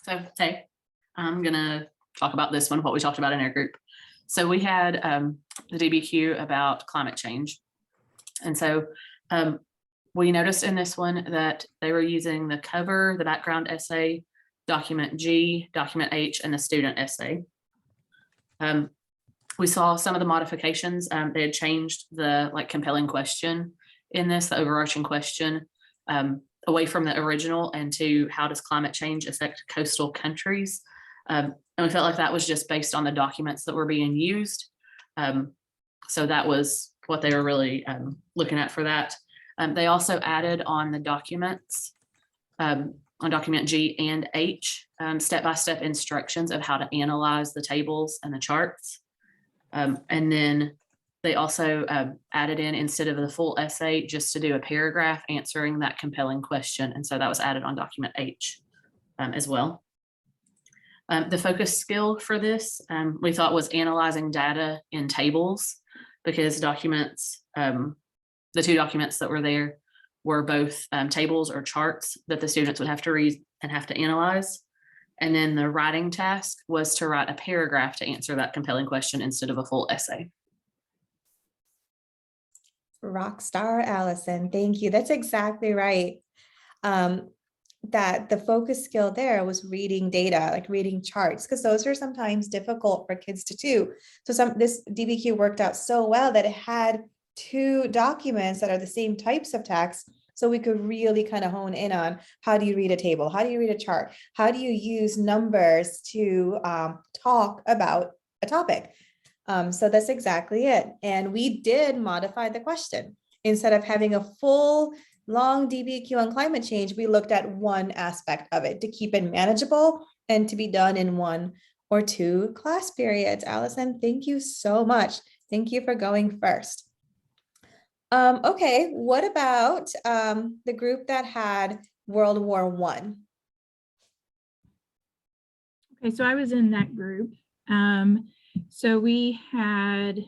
Speaker 8: So, hey, I'm gonna talk about this one, what we talked about in our group. So we had the DBQ about climate change. And so we noticed in this one that they were using the cover, the background essay, document G, document H, and the student essay. We saw some of the modifications. They had changed the compelling question in this, the overarching question, away from the original and to how does climate change affect coastal countries? And we felt like that was just based on the documents that were being used. So that was what they were really looking at for that. They also added on the documents, on document G and H, step-by-step instructions of how to analyze the tables and the charts. And then they also added in, instead of the full essay, just to do a paragraph answering that compelling question. And so that was added on document H as well. The focus skill for this, we thought, was analyzing data in tables, because documents, the 2 documents that were there were both tables or charts that the students would have to read and have to analyze. And then the writing task was to write a paragraph to answer that compelling question instead of a full essay.
Speaker 2: Rockstar Allison, thank you. That's exactly right. That the focus skill there was reading data, like reading charts, because those are sometimes difficult for kids to do. So this DBQ worked out so well that it had 2 documents that are the same types of text. So we could really kind of hone in on, how do you read a table? How do you read a chart? How do you use numbers to talk about a topic? So that's exactly it. And we did modify the question. Instead of having a full long DBQ on climate change, we looked at one aspect of it to keep it manageable and to be done in 1 or 2 class periods. Allison, thank you so much. Thank you for going first. Okay, what about the group that had World War I?
Speaker 7: Okay, so I was in that group. So we had,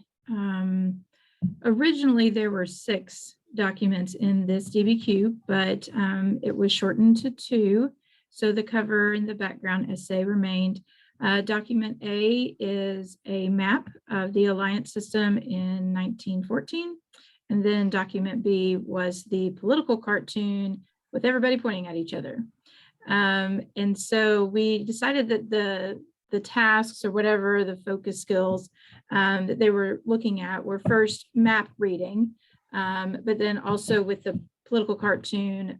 Speaker 7: originally there were 6 documents in this DBQ, but it was shortened to 2. So the cover and the background essay remained. Document A is a map of the Alliance system in 1914. And then document B was the political cartoon with everybody pointing at each other. And so we decided that the tasks, or whatever the focus skills that they were looking at, were first map reading, but then also with the political cartoon,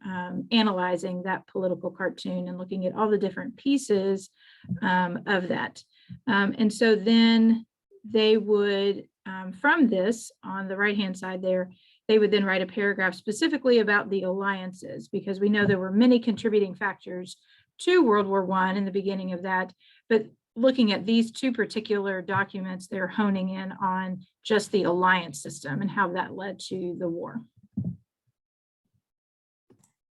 Speaker 7: analyzing that political cartoon and looking at all the different pieces of that. And so then they would, from this, on the right-hand side there, they would then write a paragraph specifically about the alliances, because we know there were many contributing factors to World War I in the beginning of that. But looking at these 2 particular documents, they're honing in on just the alliance system and how that led to the war.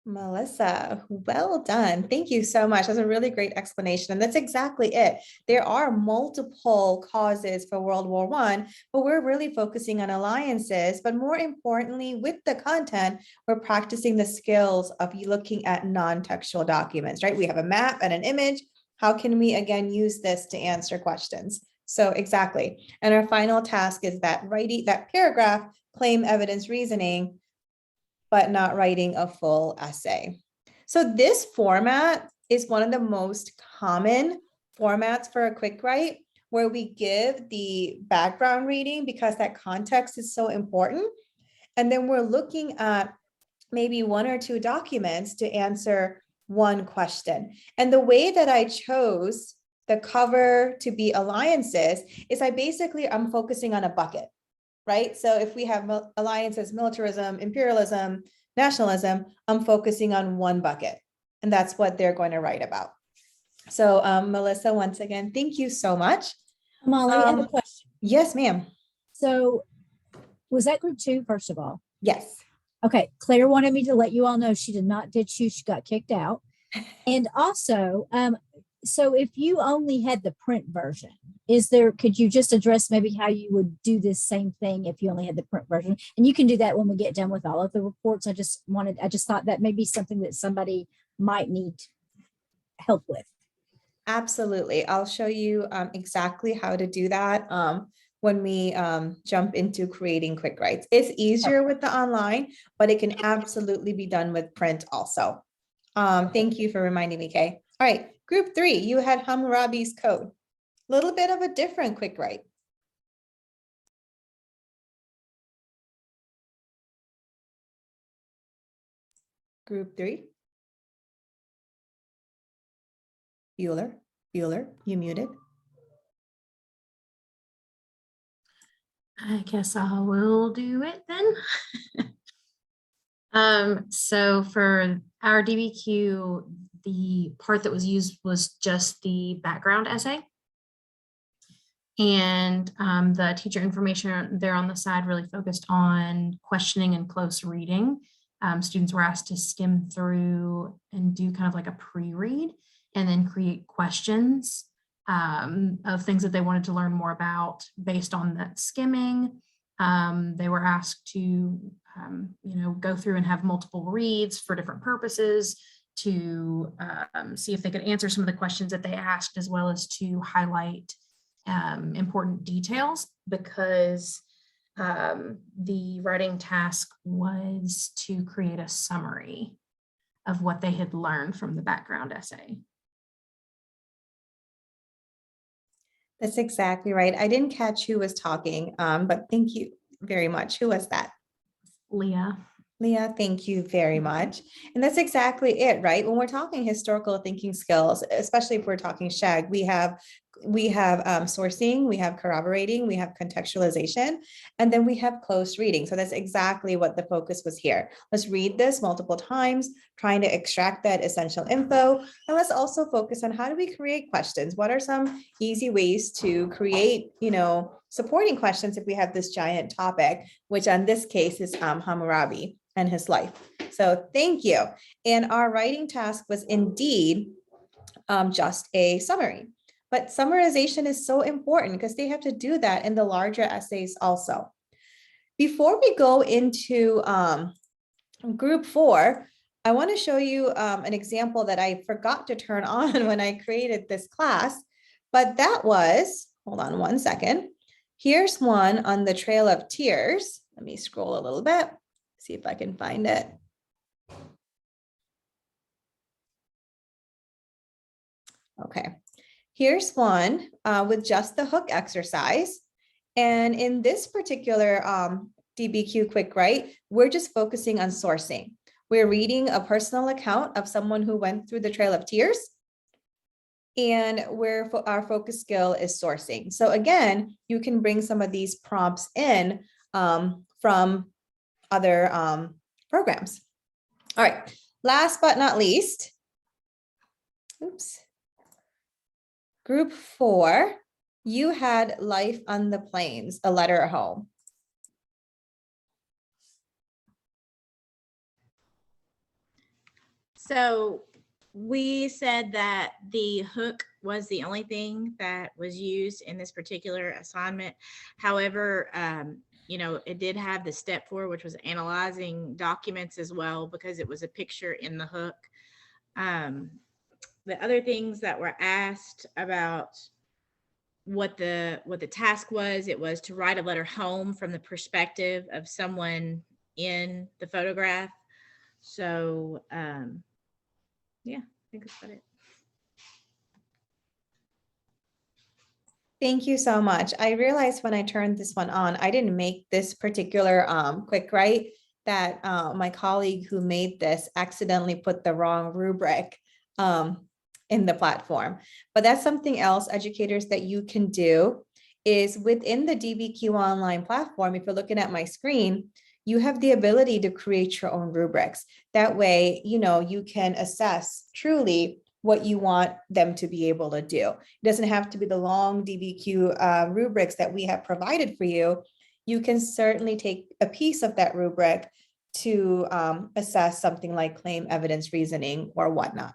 Speaker 2: Melissa, well done. Thank you so much. That's a really great explanation. And that's exactly it. There are multiple causes for World War I, but we're really focusing on alliances. But more importantly, with the content, we're practicing the skills of looking at non-textual documents, right? We have a map and an image. How can we, again, use this to answer questions? So exactly. And our final task is that writing that paragraph, claim, evidence, reasoning, but not writing a full essay. So this format is one of the most common formats for a quick write, where we give the background reading because that context is so important. And then we're looking at maybe 1 or 2 documents to answer 1 question. And the way that I chose the cover to be alliances is I'm focusing on a bucket. Right? So if we have alliances, militarism, imperialism, nationalism, I'm focusing on 1 bucket. And that's what they're going to write about. So Melissa, once again, thank you so much.
Speaker 1: Molly, I have a
Speaker 2: Um,
Speaker 1: question.
Speaker 2: Yes, ma'am.
Speaker 1: So was that group 2, first of all?
Speaker 2: Yes.
Speaker 1: Okay, Claire wanted me to let you all know she did not ditch you. She got kicked out. And also, so if you only had the print version, could you just address maybe how you would do this same thing if you only had the print version? And you can do that when we get done with all of the reports. I just thought that may be something that somebody might need help with.
Speaker 2: Absolutely. I'll show you exactly how to do that when we jump into creating quick writes. It's easier with the online, but it can absolutely be done with print also. Thank you for reminding me, Kay. All right, group 3, you had Hammurabi's Code. Little bit of a different quick write. Group 3. Bueller, you muted.
Speaker 9: I guess I will do it then. So for our DBQ, the part that was used was just the background essay. And the teacher information there on the side really focused on questioning and close reading. Students were asked to skim through and do kind of like a pre-read and then create questions of things that they wanted to learn more about based on that skimming. They were asked to, go through and have multiple reads for different purposes to see if they could answer some of the questions that they asked, as well as to highlight important details, because the writing task was to create a summary of what they had learned from the background essay.
Speaker 2: That's exactly right. I didn't catch who was talking, but thank you very much. Who was that?
Speaker 9: Leah.
Speaker 2: Leah, thank you very much. And that's exactly it, right? When we're talking historical thinking skills, especially if we're talking SHAG, we have sourcing, we have corroborating, we have contextualization, and then we have close reading. So that's exactly what the focus was here. Let's read this multiple times, trying to extract that essential info. And let's also focus on how do we create questions? What are some easy ways to create, supporting questions if we have this giant topic, which on this case is Hammurabi and his life. So thank you. And our writing task was indeed just a summary. But summarization is so important because they have to do that in the larger essays also. Before we go into group 4, I want to show you an example that I forgot to turn on when I created this class, but that was, hold on one second. Here's one on the Trail of Tears. Let me scroll a little bit, see if I can find it. Okay. Here's one with just the hook exercise. And in this particular DBQ quick write, we're just focusing on sourcing. We're reading a personal account of someone who went through the Trail of Tears. And our focus skill is sourcing. So again, you can bring some of these prompts in from other programs. All right, last but not least, oops. Group 4, you had Life on the Plains, a letter home.
Speaker 6: So we said that the hook was the only thing that was used in this particular assignment. However, it did have the step 4, which was analyzing documents as well, because it was a picture in the hook. The other things that were asked about what the task was, it was to write a letter home from the perspective of someone in the photograph. So yeah, I think that's about it.
Speaker 2: Thank you so much. I realized when I turned this one on, I didn't make this particular quick write, that my colleague who made this accidentally put the wrong rubric in the platform. But that's something else, educators, that you can do is within the DBQ online platform. If you're looking at my screen, you have the ability to create your own rubrics. That way, you can assess truly what you want them to be able to do. It doesn't have to be the long DBQ rubrics that we have provided for you. You can certainly take a piece of that rubric to assess something like claim, evidence, reasoning, or whatnot.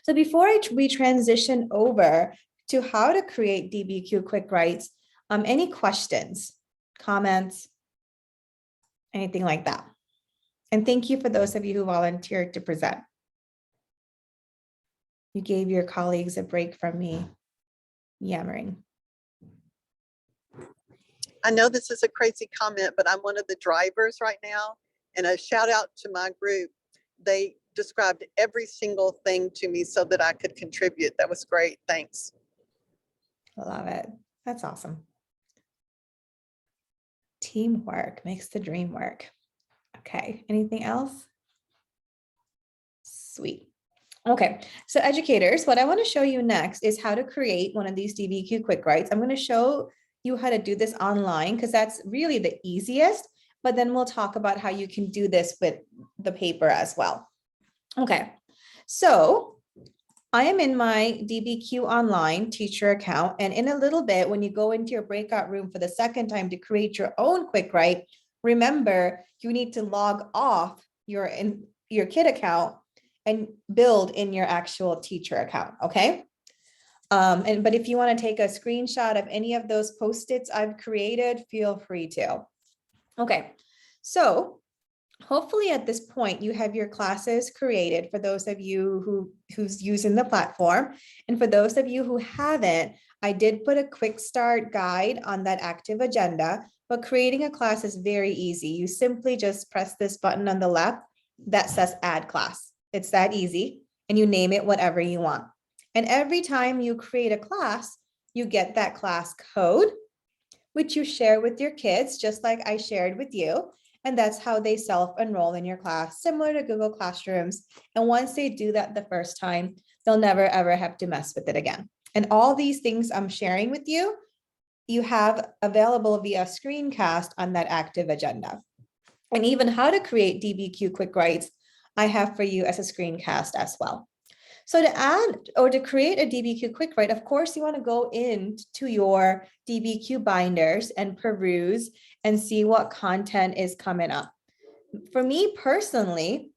Speaker 2: So before we transition over to how to create DBQ quick writes, any questions, comments, anything like that? And thank you for those of you who volunteered to present. You gave your colleagues a break from me yammering.
Speaker 10: I know this is a crazy comment, but I'm one of the drivers right now. And a shout out to my group. They described every single thing to me so that I could contribute. That was great. Thanks.
Speaker 2: Love it. That's awesome. Teamwork makes the dream work. Okay, anything else? Sweet. Okay, so educators, what I want to show you next is how to create one of these DBQ quick writes. I'm going to show you how to do this online because that's really the easiest, but then we'll talk about how you can do this with the paper as well. Okay, so I am in my DBQ Online teacher account, and in a little bit, when you go into your breakout room for the second time to create your own quick write, remember you need to log off your kid account and build in your actual teacher account, okay? But if you want to take a screenshot of any of those Post-its I've created, feel free to. Okay, so hopefully at this point you have your classes created for those of you who's using the platform. And for those of you who haven't, I did put a quick start guide on that active agenda, but creating a class is very easy. You simply just press this button on the left that says add class. It's that easy, and you name it whatever you want. And every time you create a class, you get that class code, which you share with your kids, just like I shared with you. And that's how they self-enroll in your class, similar to Google Classrooms. And once they do that the first time, they'll never, ever have to mess with it again. And all these things I'm sharing with you, you have available via screencast on that active agenda. And even how to create DBQ quick writes, I have for you as a screencast as well. So to add or to create a DBQ quick write, of course, you want to go into your DBQ binders and peruse and see what content is coming up. For me personally,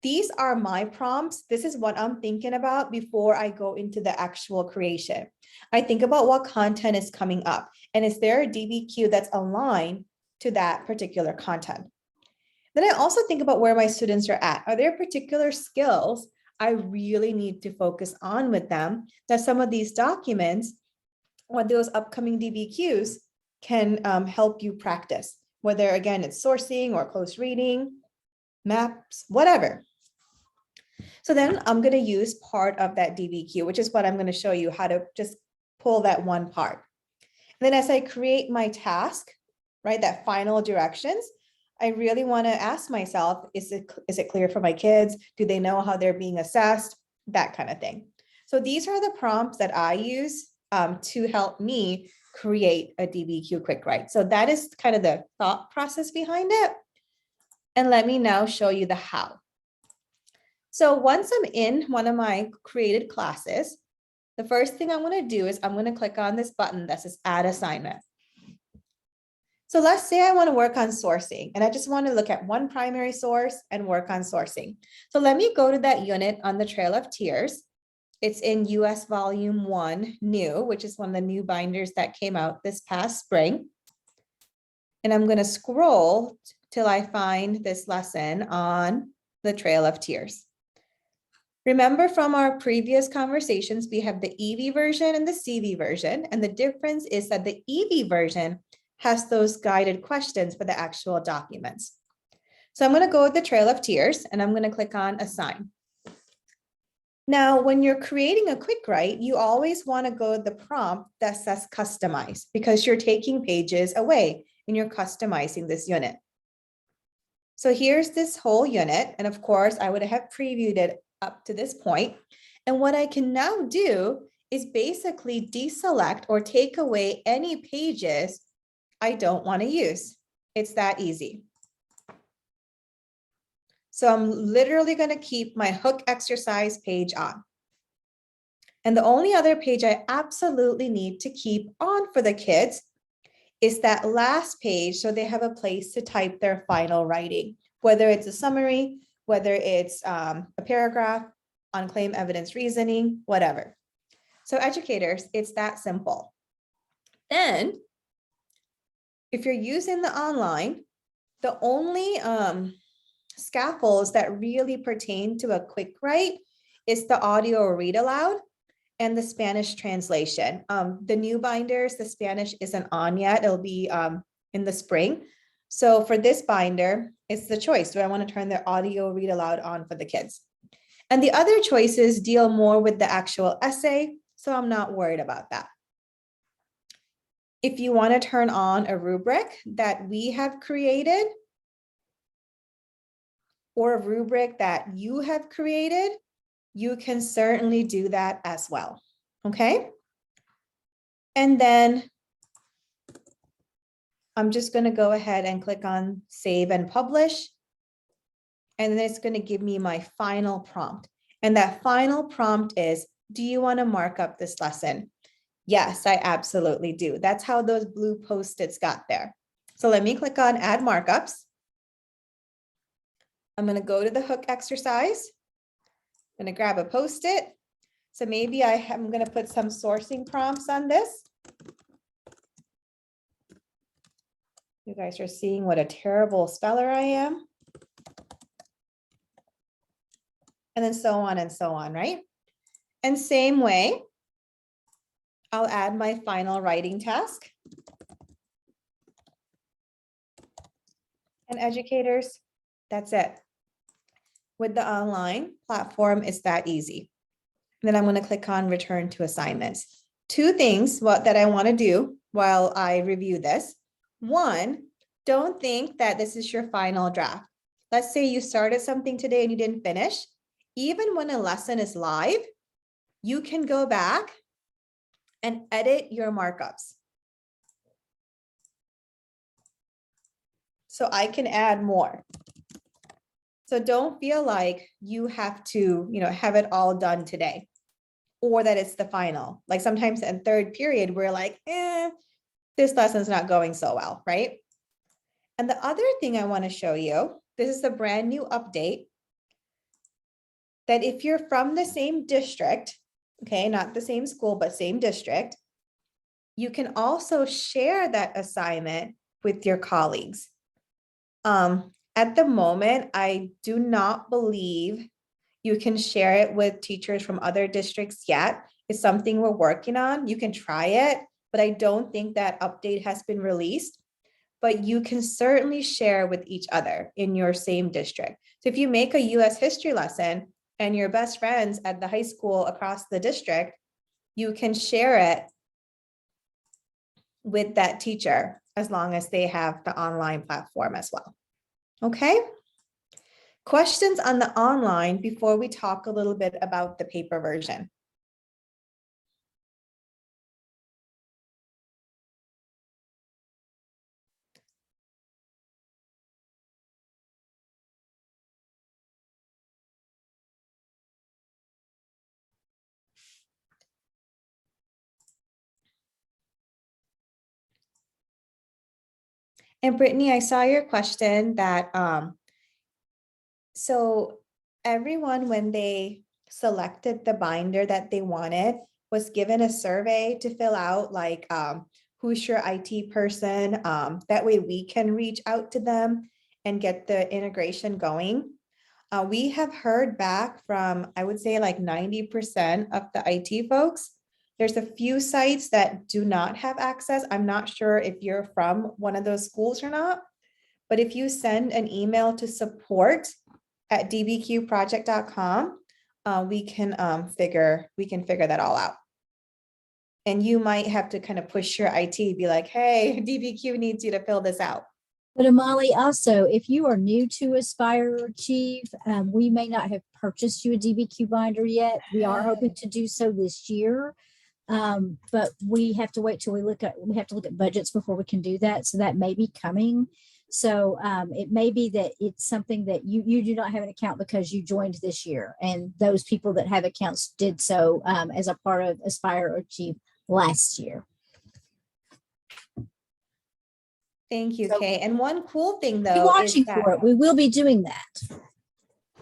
Speaker 2: these are my prompts. This is what I'm thinking about before I go into the actual creation. I think about what content is coming up, and is there a DBQ that's aligned to that particular content? Then I also think about where my students are at. Are there particular skills I really need to focus on with them that some of these documents or those upcoming DBQs can help you practice, whether again, it's sourcing or close reading, maps, whatever. So then I'm going to use part of that DBQ, which is what I'm going to show you how to just pull that one part. And then as I create my task, right, that final directions, I really want to ask myself, is it clear for my kids? Do they know how they're being assessed? That kind of thing. So these are the prompts that I use to help me create a DBQ quick write. So that is kind of the thought process behind it. And let me now show you the how. So once I'm in one of my created classes, the first thing I'm going to do is I'm going to click on this button that says add assignment. So let's say I want to work on sourcing, and I just want to look at one primary source and work on sourcing. So let me go to that unit on the Trail of Tears. It's in US Volume 1 New, which is one of the new binders that came out this past spring. And I'm going to scroll till I find this lesson on the Trail of Tears. Remember from our previous conversations, we have the EV version and the CV version, and the difference is that the EV version has those guided questions for the actual documents. So I'm going to go with the Trail of Tears, and I'm going to click on Assign. Now, when you're creating a quick write, you always want to go with the prompt that says Customize, because you're taking pages away and you're customizing this unit. So here's this whole unit, and of course, I would have previewed it up to this point. And what I can now do is basically deselect or take away any pages I don't want to use. It's that easy. So I'm literally going to keep my hook exercise page on. And the only other page I absolutely need to keep on for the kids is that last page, so they have a place to type their final writing, whether it's a summary, whether it's a paragraph, unclaimed evidence reasoning, whatever. So educators, it's that simple. Then, if you're using the online, the only scaffolds that really pertain to a quick write is the audio read aloud and the Spanish translation. The new binders, the Spanish isn't on yet. It'll be in the spring. So for this binder, it's the choice. Do I want to turn the audio read aloud on for the kids? And the other choices deal more with the actual essay, so I'm not worried about that. If you want to turn on a rubric that we have created, or a rubric that you have created, you can certainly do that as well, okay? And then I'm just going to go ahead and click on Save and Publish. And then it's going to give me my final prompt. And that final prompt is, do you want to mark up this lesson? Yes, I absolutely do. That's how those blue Post-its got there. So let me click on Add Markups. I'm going to go to the hook exercise. I'm going to grab a Post-it. So maybe I'm going to put some sourcing prompts on this. You guys are seeing what a terrible speller I am. And then so on, right? And same way, I'll add my final writing task. And educators, that's it. With the online platform, it's that easy. And then I'm going to click on Return to Assignments. Two things that I want to do while I review this. One, don't think that this is your final draft. Let's say you started something today and you didn't finish. Even when a lesson is live, you can go back and edit your markups. So I can add more. So don't feel like you have to, have it all done today, or that it's the final. Like sometimes in third period, we're like, this lesson's not going so well, right? And the other thing I want to show you, this is a brand new update, that if you're from the same district, okay, not the same school, but same district, you can also share that assignment with your colleagues. At the moment, I do not believe you can share it with teachers from other districts yet. It's something we're working on. You can try it, but I don't think that update has been released. But you can certainly share with each other in your same district. So if you make a US history lesson and your best friends at the high school across the district, you can share it with that teacher as long as they have the online platform as well. Okay? Questions on the online before we talk a little bit about the paper version? And Brittany, I saw your question that, so everyone, when they selected the binder that they wanted, was given a survey to fill out, like who's your IT person? That way we can reach out to them and get the integration going. We have heard back from, I would say like 90% of the IT folks. There's a few sites that do not have access. I'm not sure if you're from one of those schools or not, but if you send an email to support@dbqproject.com, we can figure that all out. And you might have to kind of push your IT, be like, hey, DBQ needs you to fill this out.
Speaker 1: But Amali, also, if you are new to Aspire or Achieve, we may not have purchased you a DBQ binder yet. We are hoping to do so this year. But we have to wait till we have to look at budgets before we can do that. So that may be coming. So it may be that it's something that you do not have an account because you joined this year, and those people that have accounts did so as a part of Aspire or Achieve last year.
Speaker 2: Thank you,
Speaker 1: So-
Speaker 2: Kay. And one cool thing
Speaker 1: Be
Speaker 2: though is
Speaker 1: watching
Speaker 2: that
Speaker 1: for it. We will be doing that.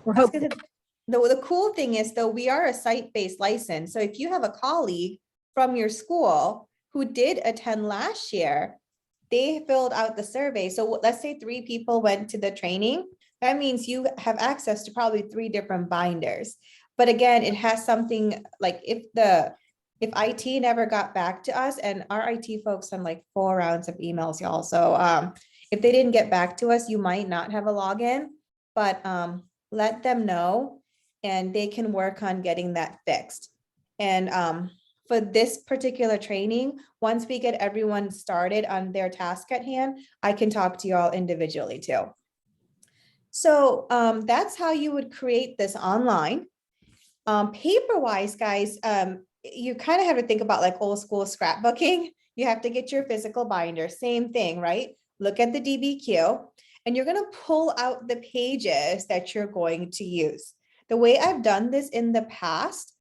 Speaker 1: We're
Speaker 2: I was
Speaker 1: hoping.
Speaker 2: gonna- the cool thing is though, we are a site-based license. So if you have a colleague from your school who did attend last year, they filled out the survey. So let's say 3 people went to the training. That means you have access to probably 3 different binders. But again, it has something like if IT never got back to us, and our IT folks send like 4 rounds of emails, y'all. So if they didn't get back to us, you might not have a login, but let them know and they can work on getting that fixed. And for this particular training, once we get everyone started on their task at hand, I can talk to you all individually too. So that's how you would create this online. Paper-wise, guys, you kind of have to think about like old school scrapbooking. You have to get your physical binder, same thing, right? Look at the DBQ and you're gonna pull out the pages that you're going to use. The way I've done this in the past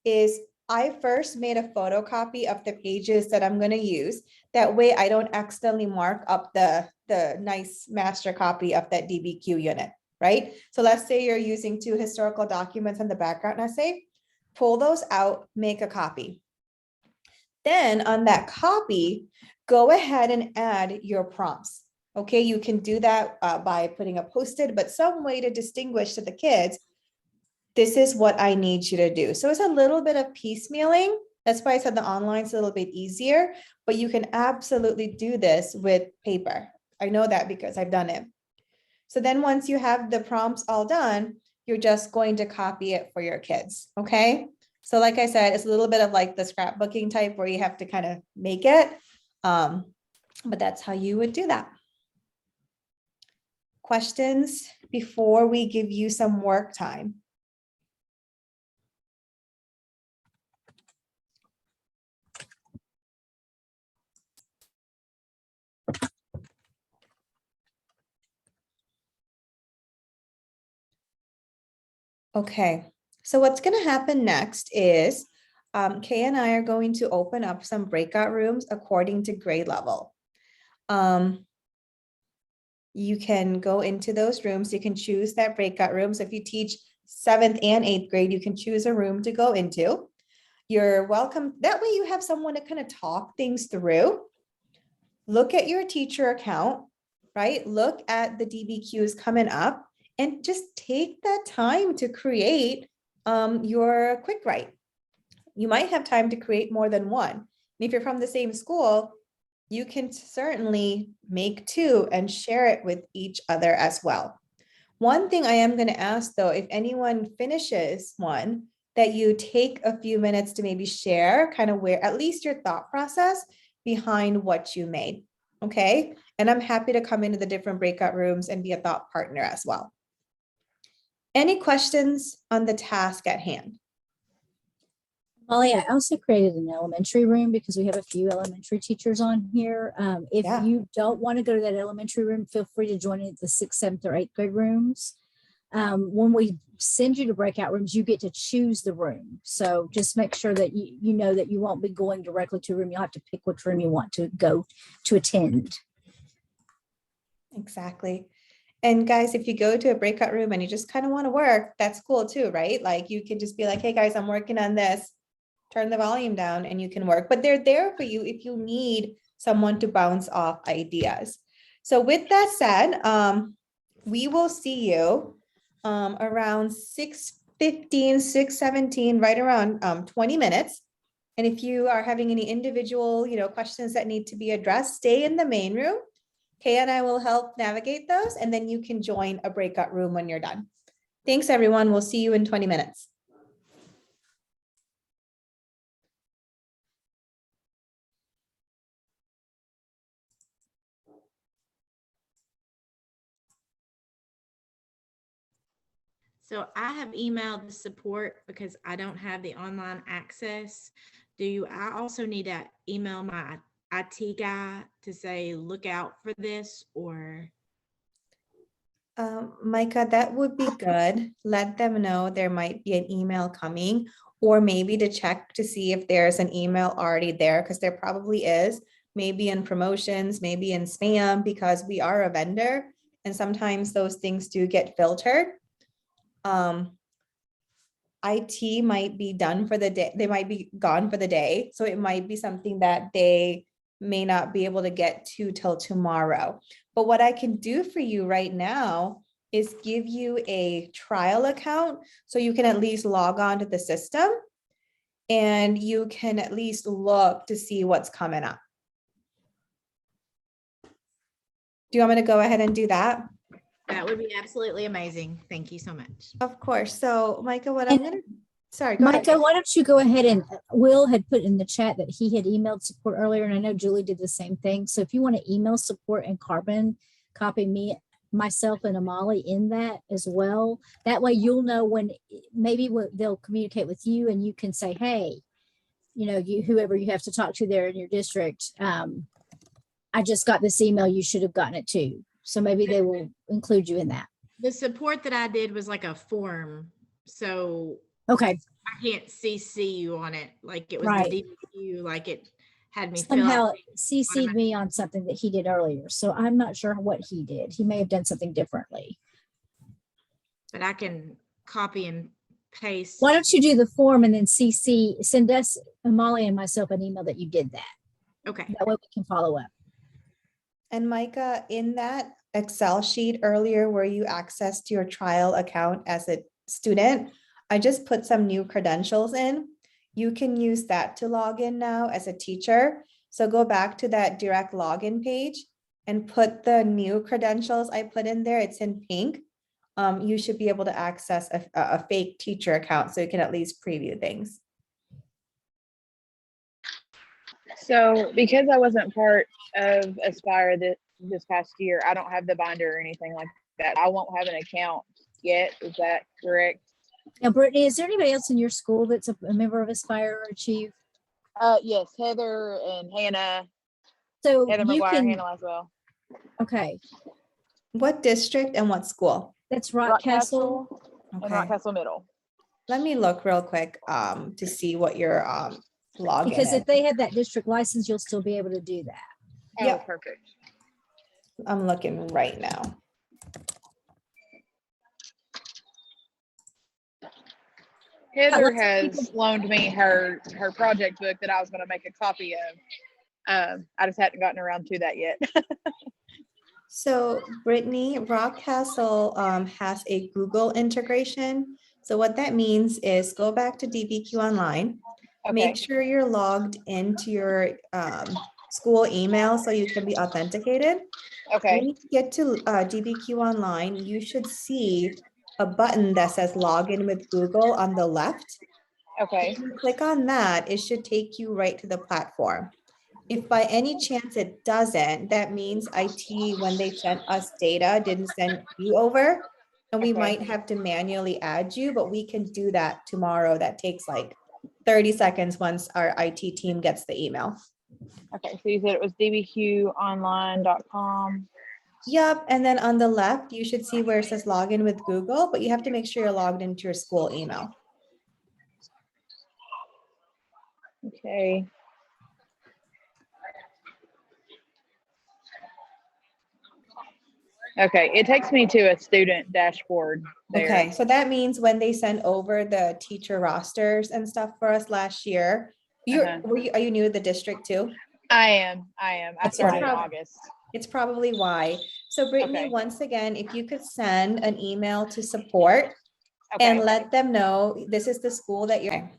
Speaker 2: is I first made a photocopy of the pages that I'm gonna use. That way I don't accidentally mark up the nice master copy of that DBQ unit, right? So let's say you're using 2 historical documents in the background essay, pull those out, make a copy. Then on that copy, go ahead and add your prompts. Okay, you can do that by putting a post-it, but some way to distinguish to the kids, this is what I need you to do. So it's a little bit of piecemealing. That's why I said the online's a little bit easier, but you can absolutely do this with paper. I know that because I've done it. So then once you have the prompts all done, you're just going to copy it for your kids, okay? So like I said, it's a little bit of like the scrapbooking type where you have to kind of make it, but that's how you would do that. Questions before we give you some work time? Okay, so what's going to happen next is Kay and I are going to open up some breakout rooms according to grade level. You can go into those rooms. You can choose that breakout room. So if you teach 7th and 8th grade, you can choose a room to go into. You're welcome. That way you have someone to kind of talk things through. Look at your teacher account, right? Look at the DBQs coming up. And just take that time to create your quick write. You might have time to create more than one. And if you're from the same school, you can certainly make 2 and share it with each other as well. One thing I am going to ask though, if anyone finishes one, that you take a few minutes to maybe share kind of where at least your thought process behind what you made. Okay. And I'm happy to come into the different breakout rooms and be a thought partner as well. Any questions on the task at hand?
Speaker 1: Molly, I also created an elementary room because we have a few elementary teachers on here. If
Speaker 2: Yeah.
Speaker 1: you don't want to go to that elementary room, feel free to join in the 6th, 7th, or 8th grade rooms. When we send you to breakout rooms, you get to choose the room. So just make sure that you know that you won't be going directly to a room. You'll have to pick which room you want to go to attend.
Speaker 2: Exactly. And guys, if you go to a breakout room and you just kind of want to work, that's cool too, right? Like you can just be like, hey guys, I'm working on this. Turn the volume down and you can work, but they're there for you if you need someone to bounce off ideas. So with that said, we will see you around 6:15, 6:17, right around 20 minutes. And if you are having any individual, questions that need to be addressed, stay in the main room. Kay and I will help navigate those, and then you can join a breakout room when you're done. Thanks, everyone. We'll see you in 20 minutes.
Speaker 6: So I have emailed the support because I don't have the online access. I also need to email my IT guy to say, look out for this, or
Speaker 2: Micah, that would be good. Let them know there might be an email coming, or maybe to check to see if there's an email already there, because there probably is. Maybe in promotions, maybe in spam, because we are a vendor and sometimes those things do get filtered. IT might be done for the day. They might be gone for the day. So it might be something that they may not be able to get to till tomorrow. But what I can do for you right now is give you a trial account so you can at least log on to the system and you can at least look to see what's coming up. Do you want me to go ahead and do that?
Speaker 6: That would be absolutely amazing. Thank you so much.
Speaker 2: Of course. So Micah, what I'm
Speaker 1: And-
Speaker 2: gonna, sorry, go ahead.
Speaker 1: Micah, why don't you go ahead and Will had put in the chat that he had emailed support earlier, and I know Julie did the same thing. So if you want to email support and Carbon, copy me, myself and Amali in that as well. That way you'll know when maybe they'll communicate with you and you can say, hey, you know, whoever you have to talk to there in your district, I just got this email, you should have gotten it too. So maybe they will include you in that.
Speaker 6: The support that I did was like a form, so
Speaker 1: Okay,
Speaker 6: I can't CC you on it. Like it was
Speaker 1: Right.
Speaker 6: the DBQ, like it had me fill
Speaker 1: somehow
Speaker 6: out.
Speaker 1: CC'd me on something that he did earlier. So I'm not sure what he did. He may have done something differently.
Speaker 6: But I can copy and paste.
Speaker 1: Why don't you do the form and then send us, Amali and myself, an email that you did that.
Speaker 6: Okay.
Speaker 1: That way we can follow up.
Speaker 2: And Micah, in that Excel sheet earlier where you accessed your trial account as a student, I just put some new credentials in. You can use that to log in now as a teacher. So go back to that direct login page and put the new credentials I put in there. It's in pink. You should be able to access a fake teacher account so you can at least preview things.
Speaker 11: So because I wasn't part of Aspire this past year, I don't have the binder or anything like that. I won't have an account yet. Is that correct?
Speaker 1: Now, Brittany, is there anybody else in your school that's a member of Aspire or Achieve?
Speaker 11: Yes, Heather and Hannah,
Speaker 1: So
Speaker 11: Heather
Speaker 1: you
Speaker 11: McGuire,
Speaker 1: can,
Speaker 11: Hannah Laswell.
Speaker 2: Oh,
Speaker 1: okay,
Speaker 2: What district and what school?
Speaker 1: that's Rock Castle.
Speaker 11: and
Speaker 2: Okay.
Speaker 11: Rock Castle Middle.
Speaker 2: Let me look real quick to see what your login
Speaker 1: Because
Speaker 2: is.
Speaker 1: if they have that district license, you'll still be able to do that.
Speaker 11: Oh,
Speaker 2: Yep.
Speaker 11: perfect.
Speaker 2: I'm looking right now.
Speaker 11: Heather
Speaker 1: lots of
Speaker 11: has loaned me her project book that I was going to make a copy of. I just hadn't gotten around to that yet.
Speaker 2: So Brittany, Rock Castle has a Google integration. So what that means is go back to DBQ Online,
Speaker 11: Okay.
Speaker 2: make sure you're logged into your school email so you can be authenticated.
Speaker 11: Okay.
Speaker 2: When you get to DBQ Online, you should see a button that says login with Google on the left.
Speaker 11: Okay.
Speaker 2: If you click on that, it should take you right to the platform. If by any chance it doesn't, that means IT, when they sent us data, didn't send you over. And we
Speaker 11: Okay.
Speaker 2: might have to manually add you, but we can do that tomorrow. That takes like 30 seconds once our IT team gets the email.
Speaker 11: Okay. So you said it was dbqonline.com.
Speaker 2: Yep, and then on the left, you should see where it says login with Google, but you have to make sure you're logged into your school email.
Speaker 11: Okay. Okay, it takes me to a student dashboard there.
Speaker 2: Okay, so that means when they send over the teacher rosters and stuff for us last year,
Speaker 11: Uh-huh.
Speaker 2: are you new to the district too?
Speaker 11: I am. I
Speaker 2: That's
Speaker 11: started in
Speaker 2: prob-
Speaker 11: August.
Speaker 2: It's probably why. So Brittany,
Speaker 11: Okay.
Speaker 2: once again, if you could send an email to support
Speaker 11: Okay.
Speaker 2: and let them know this is the school that you're.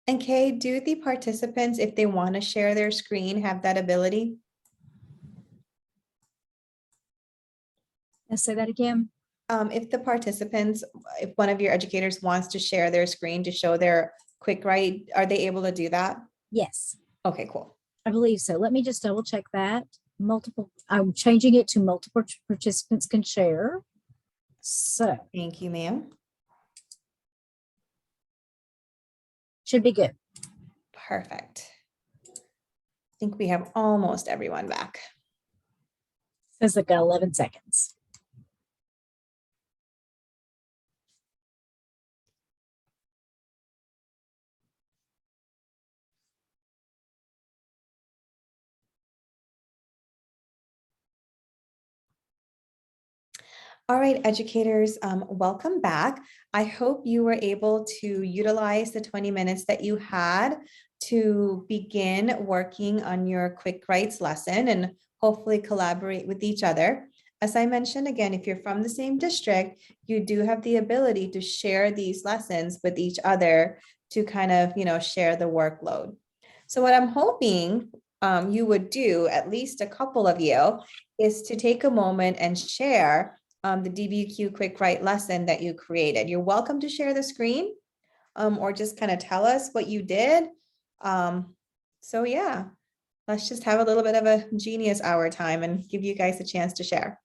Speaker 2: And Kay, do the participants, if they want to share their screen, have that ability?
Speaker 1: Let's say that again.
Speaker 2: If the participants, if one of your educators wants to share their screen to show their quick write, are they able to do that?
Speaker 1: Yes,
Speaker 2: Okay, cool.
Speaker 1: I believe so. Let me just double check that. I'm changing it to multiple participants can share. So
Speaker 2: Thank you, ma'am.
Speaker 1: should be good.
Speaker 2: Perfect. I think we have almost everyone back.
Speaker 1: Says like 11 seconds.
Speaker 2: All right, educators, welcome back. I hope you were able to utilize the 20 minutes that you had to begin working on your quick writes lesson and hopefully collaborate with each other. As I mentioned, again, if you're from the same district, you do have the ability to share these lessons with each other to kind of, share the workload. So what I'm hoping you would do, at least a couple of you, is to take a moment and share the DBQ Quick Write lesson that you created. You're welcome to share the screen or just kind of tell us what you did. So yeah, let's just have a little bit of a genius hour time and give you guys a chance to share.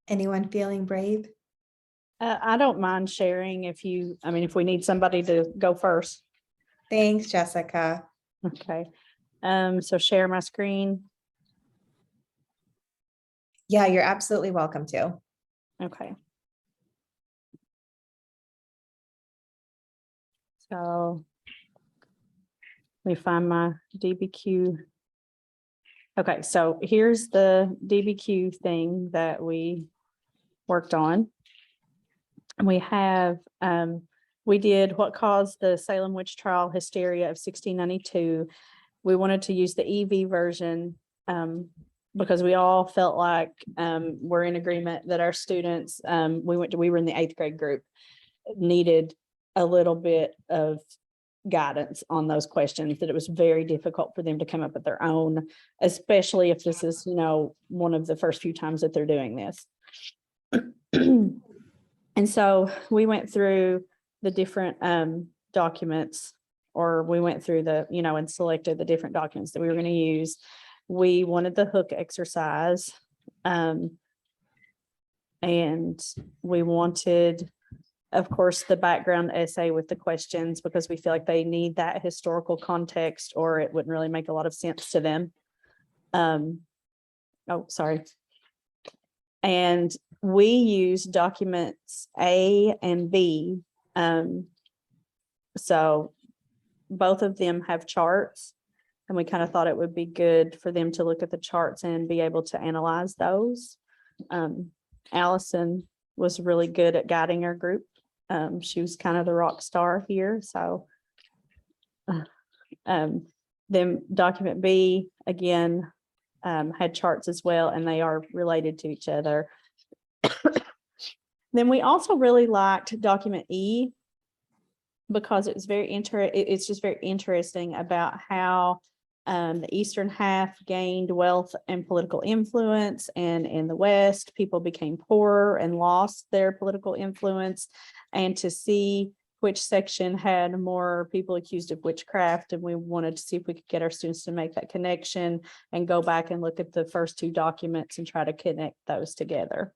Speaker 2: Anyone feeling brave?
Speaker 12: I don't mind sharing if we need somebody to go first.
Speaker 2: Thanks, Jessica.
Speaker 12: Okay. So share my screen.
Speaker 2: Yeah, you're absolutely welcome to.
Speaker 12: Okay. So let me find my DBQ. Okay, so here's the DBQ thing that we worked on. We have, we did what caused the Salem witch trial hysteria of 1692. We wanted to use the EV version because we all felt like we're in agreement that our students, we were in the 8th grade group, needed a little bit of guidance on those questions, that it was very difficult for them to come up with their own, especially if this is, one of the first few times that they're doing this. And so we went through the different documents, or we went through the, and selected the different documents that we were going to use. We wanted the hook exercise. And we wanted, of course, the background essay with the questions, because we feel like they need that historical context or it wouldn't really make a lot of sense to them. Oh, sorry. And we use documents A and B. So both of them have charts, and we kind of thought it would be good for them to look at the charts and be able to analyze those. Allison was really good at guiding our group. She was kind of the rock star here. So then document B, again, had charts as well, and they are related to each other. Then we also really liked document E because it was it's just very interesting about how the eastern half gained wealth and political influence, and in the West, people became poorer and lost their political influence, and to see which section had more people accused of witchcraft. And we wanted to see if we could get our students to make that connection and go back and look at the first two documents and try to connect those together.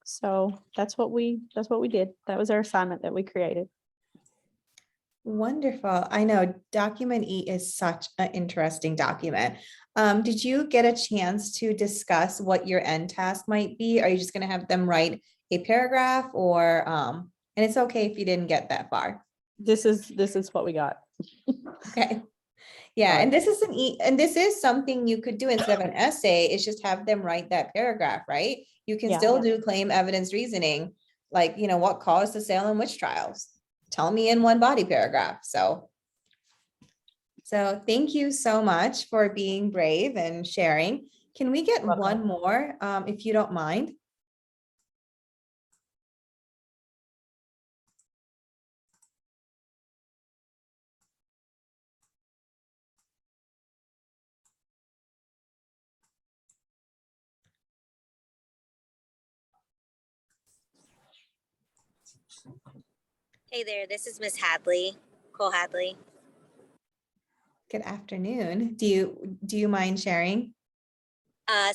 Speaker 12: So that's what we did. That was our assignment that we created.
Speaker 2: Wonderful. I know document E is such an interesting document. Did you get a chance to discuss what your end task might be? Are you just going to have them write a paragraph, or and it's okay if you didn't get that far?
Speaker 12: This is what we got.
Speaker 2: Okay. Yeah, and this is this is something you could do instead of an essay. Is just have them write that paragraph, right? You can still do claim, evidence, reasoning, like, what caused the Salem witch trials? Tell me in one body paragraph. So thank you so much for being brave and sharing. Can we get one more, if you don't mind?
Speaker 13: Hey there, this is Miss Hadley, Cole Hadley.
Speaker 2: Good afternoon. Do you mind sharing?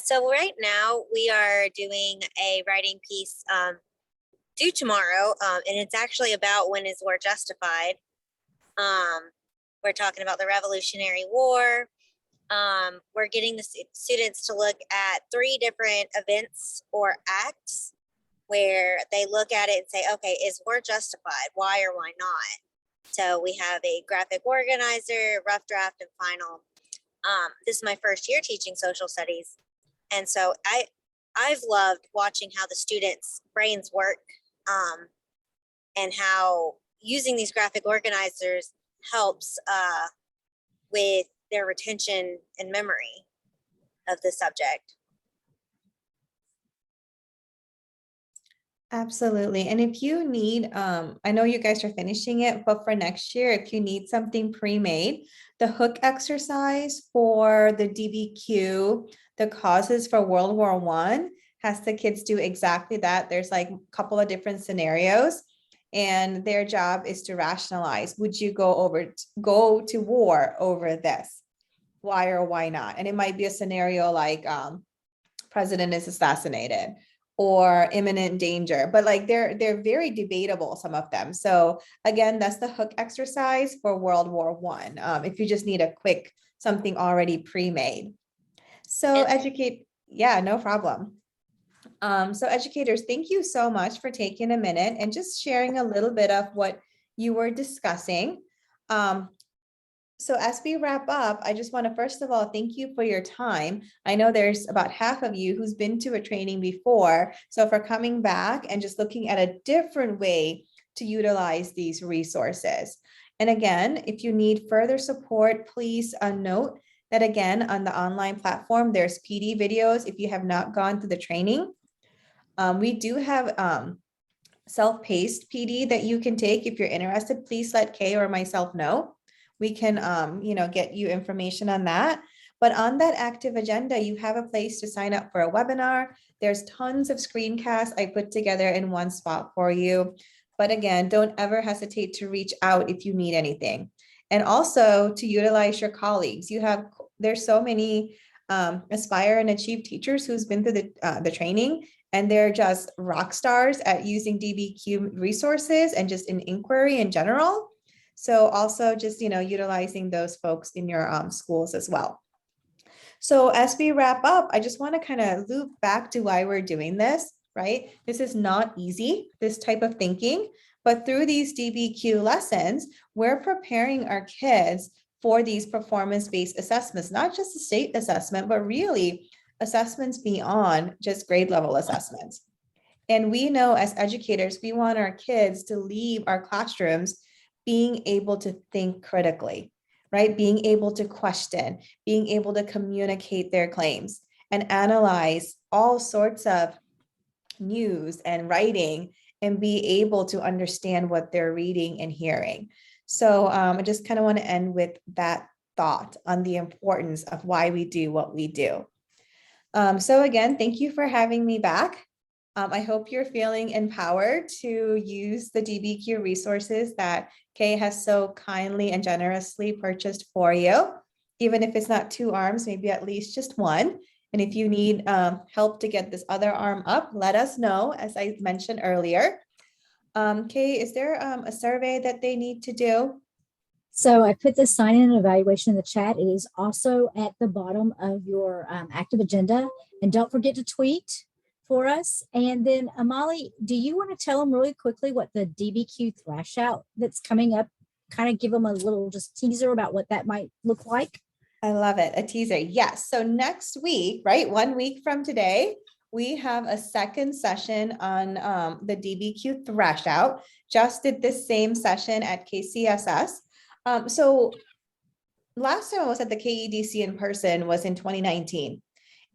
Speaker 13: So right now we are doing a writing piece due tomorrow, and it's actually about when is war justified. We're talking about the Revolutionary War. We're getting the students to look at 3 different events or acts where they look at it and say, okay, is war justified? Why or why not? So we have a graphic organizer, rough draft, and final. This is my first year teaching social studies. And so I've loved watching how the students' brains work, and how using these graphic organizers helps with their retention and memory of the subject.
Speaker 2: Absolutely. And if you need, I know you guys are finishing it, but for next year, if you need something pre-made, the hook exercise for the DBQ, the causes for World War I, has the kids do exactly that. There's like a couple of different scenarios, and their job is to rationalize. Would you go to war over this? Why or why not? And it might be a scenario like president is assassinated, or imminent danger, but like they're very debatable, some of them. So again, that's the hook exercise for World War I. If you just need a quick something already pre-made. So yeah, no problem. So educators, thank you so much for taking a minute and just sharing a little bit of what you were discussing. So as we wrap up, I just want to first of all, thank you for your time. I know there's about half of you who's been to a training before. So for coming back and just looking at a different way to utilize these resources. And again, if you need further support, please note that again, on the online platform, there's PD videos if you have not gone through the training. We do have self-paced PD that you can take. If you're interested, please let Kay or myself know. We can, get you information on that. But on that active agenda, you have a place to sign up for a webinar. There's tons of screencasts I put together in one spot for you. But again, don't ever hesitate to reach out if you need anything. And also to utilize your colleagues. There's so many Aspire and Achieve teachers who's been through the training, and they're just rock stars at using DBQ resources and just in inquiry in general. So also just, utilizing those folks in your schools as well. So as we wrap up, I just want to kind of loop back to why we're doing this, right? This is not easy, this type of thinking, but through these DBQ lessons, we're preparing our kids for these performance-based assessments, not just the state assessment, but really assessments beyond just grade level assessments. And we know as educators, we want our kids to leave our classrooms being able to think critically, right? Being able to question, being able to communicate their claims and analyze all sorts of news and writing and be able to understand what they're reading and hearing. So I just kind of want to end with that thought on the importance of why we do what we do. So again, thank you for having me back. I hope you're feeling empowered to use the DBQ resources that Kay has so kindly and generously purchased for you. Even if it's not 2 arms, maybe at least just 1. And if you need help to get this other arm up, let us know, as I mentioned earlier. Kay, is there a survey that they need to do?
Speaker 1: So I put the sign-in and evaluation in the chat. It is also at the bottom of your active agenda. And don't forget to tweet for us. And then Amali, do you want to tell them really quickly what the DBQ thrash out that's coming up, kind of give them a little just teaser about what that might look like?
Speaker 2: I love it. A teaser. Yes. So next week, right? 1 week from today, we have a second session on the DBQ thrash out. Just did this same session at KCSS. So last time I was at the KEDC in person was in 2019.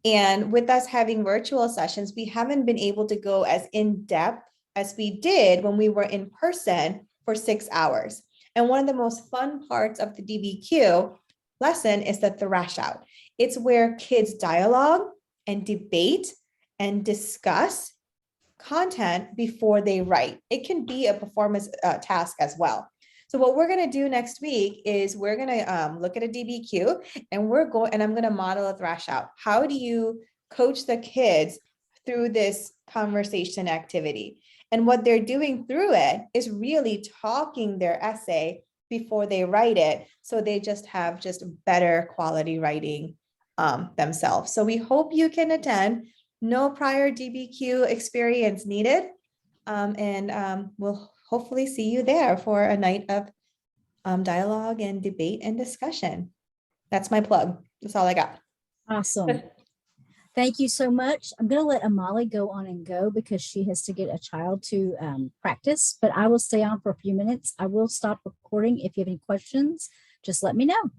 Speaker 2: And with us having virtual sessions, we haven't been able to go as in depth as we did when we were in person for 6 hours. And one of the most fun parts of the DBQ lesson is the thrash out. It's where kids dialogue and debate and discuss content before they write. It can be a performance task as well. So what we're gonna do next week is we're gonna look at a DBQ and I'm gonna model a thrash out. How do you coach the kids through this conversation activity? And what they're doing through it is really talking their essay before they write it. So they just have just better quality writing themselves. So we hope you can attend. No prior DBQ experience needed. We'll hopefully see you there for a night of dialogue and debate and discussion. That's my plug. That's all I got.
Speaker 1: Awesome. Thank you so much. I'm going to let Amali go on and go because she has to get a child to practice, but I will stay on for a few minutes. I will stop recording. If you have any questions, just let me know.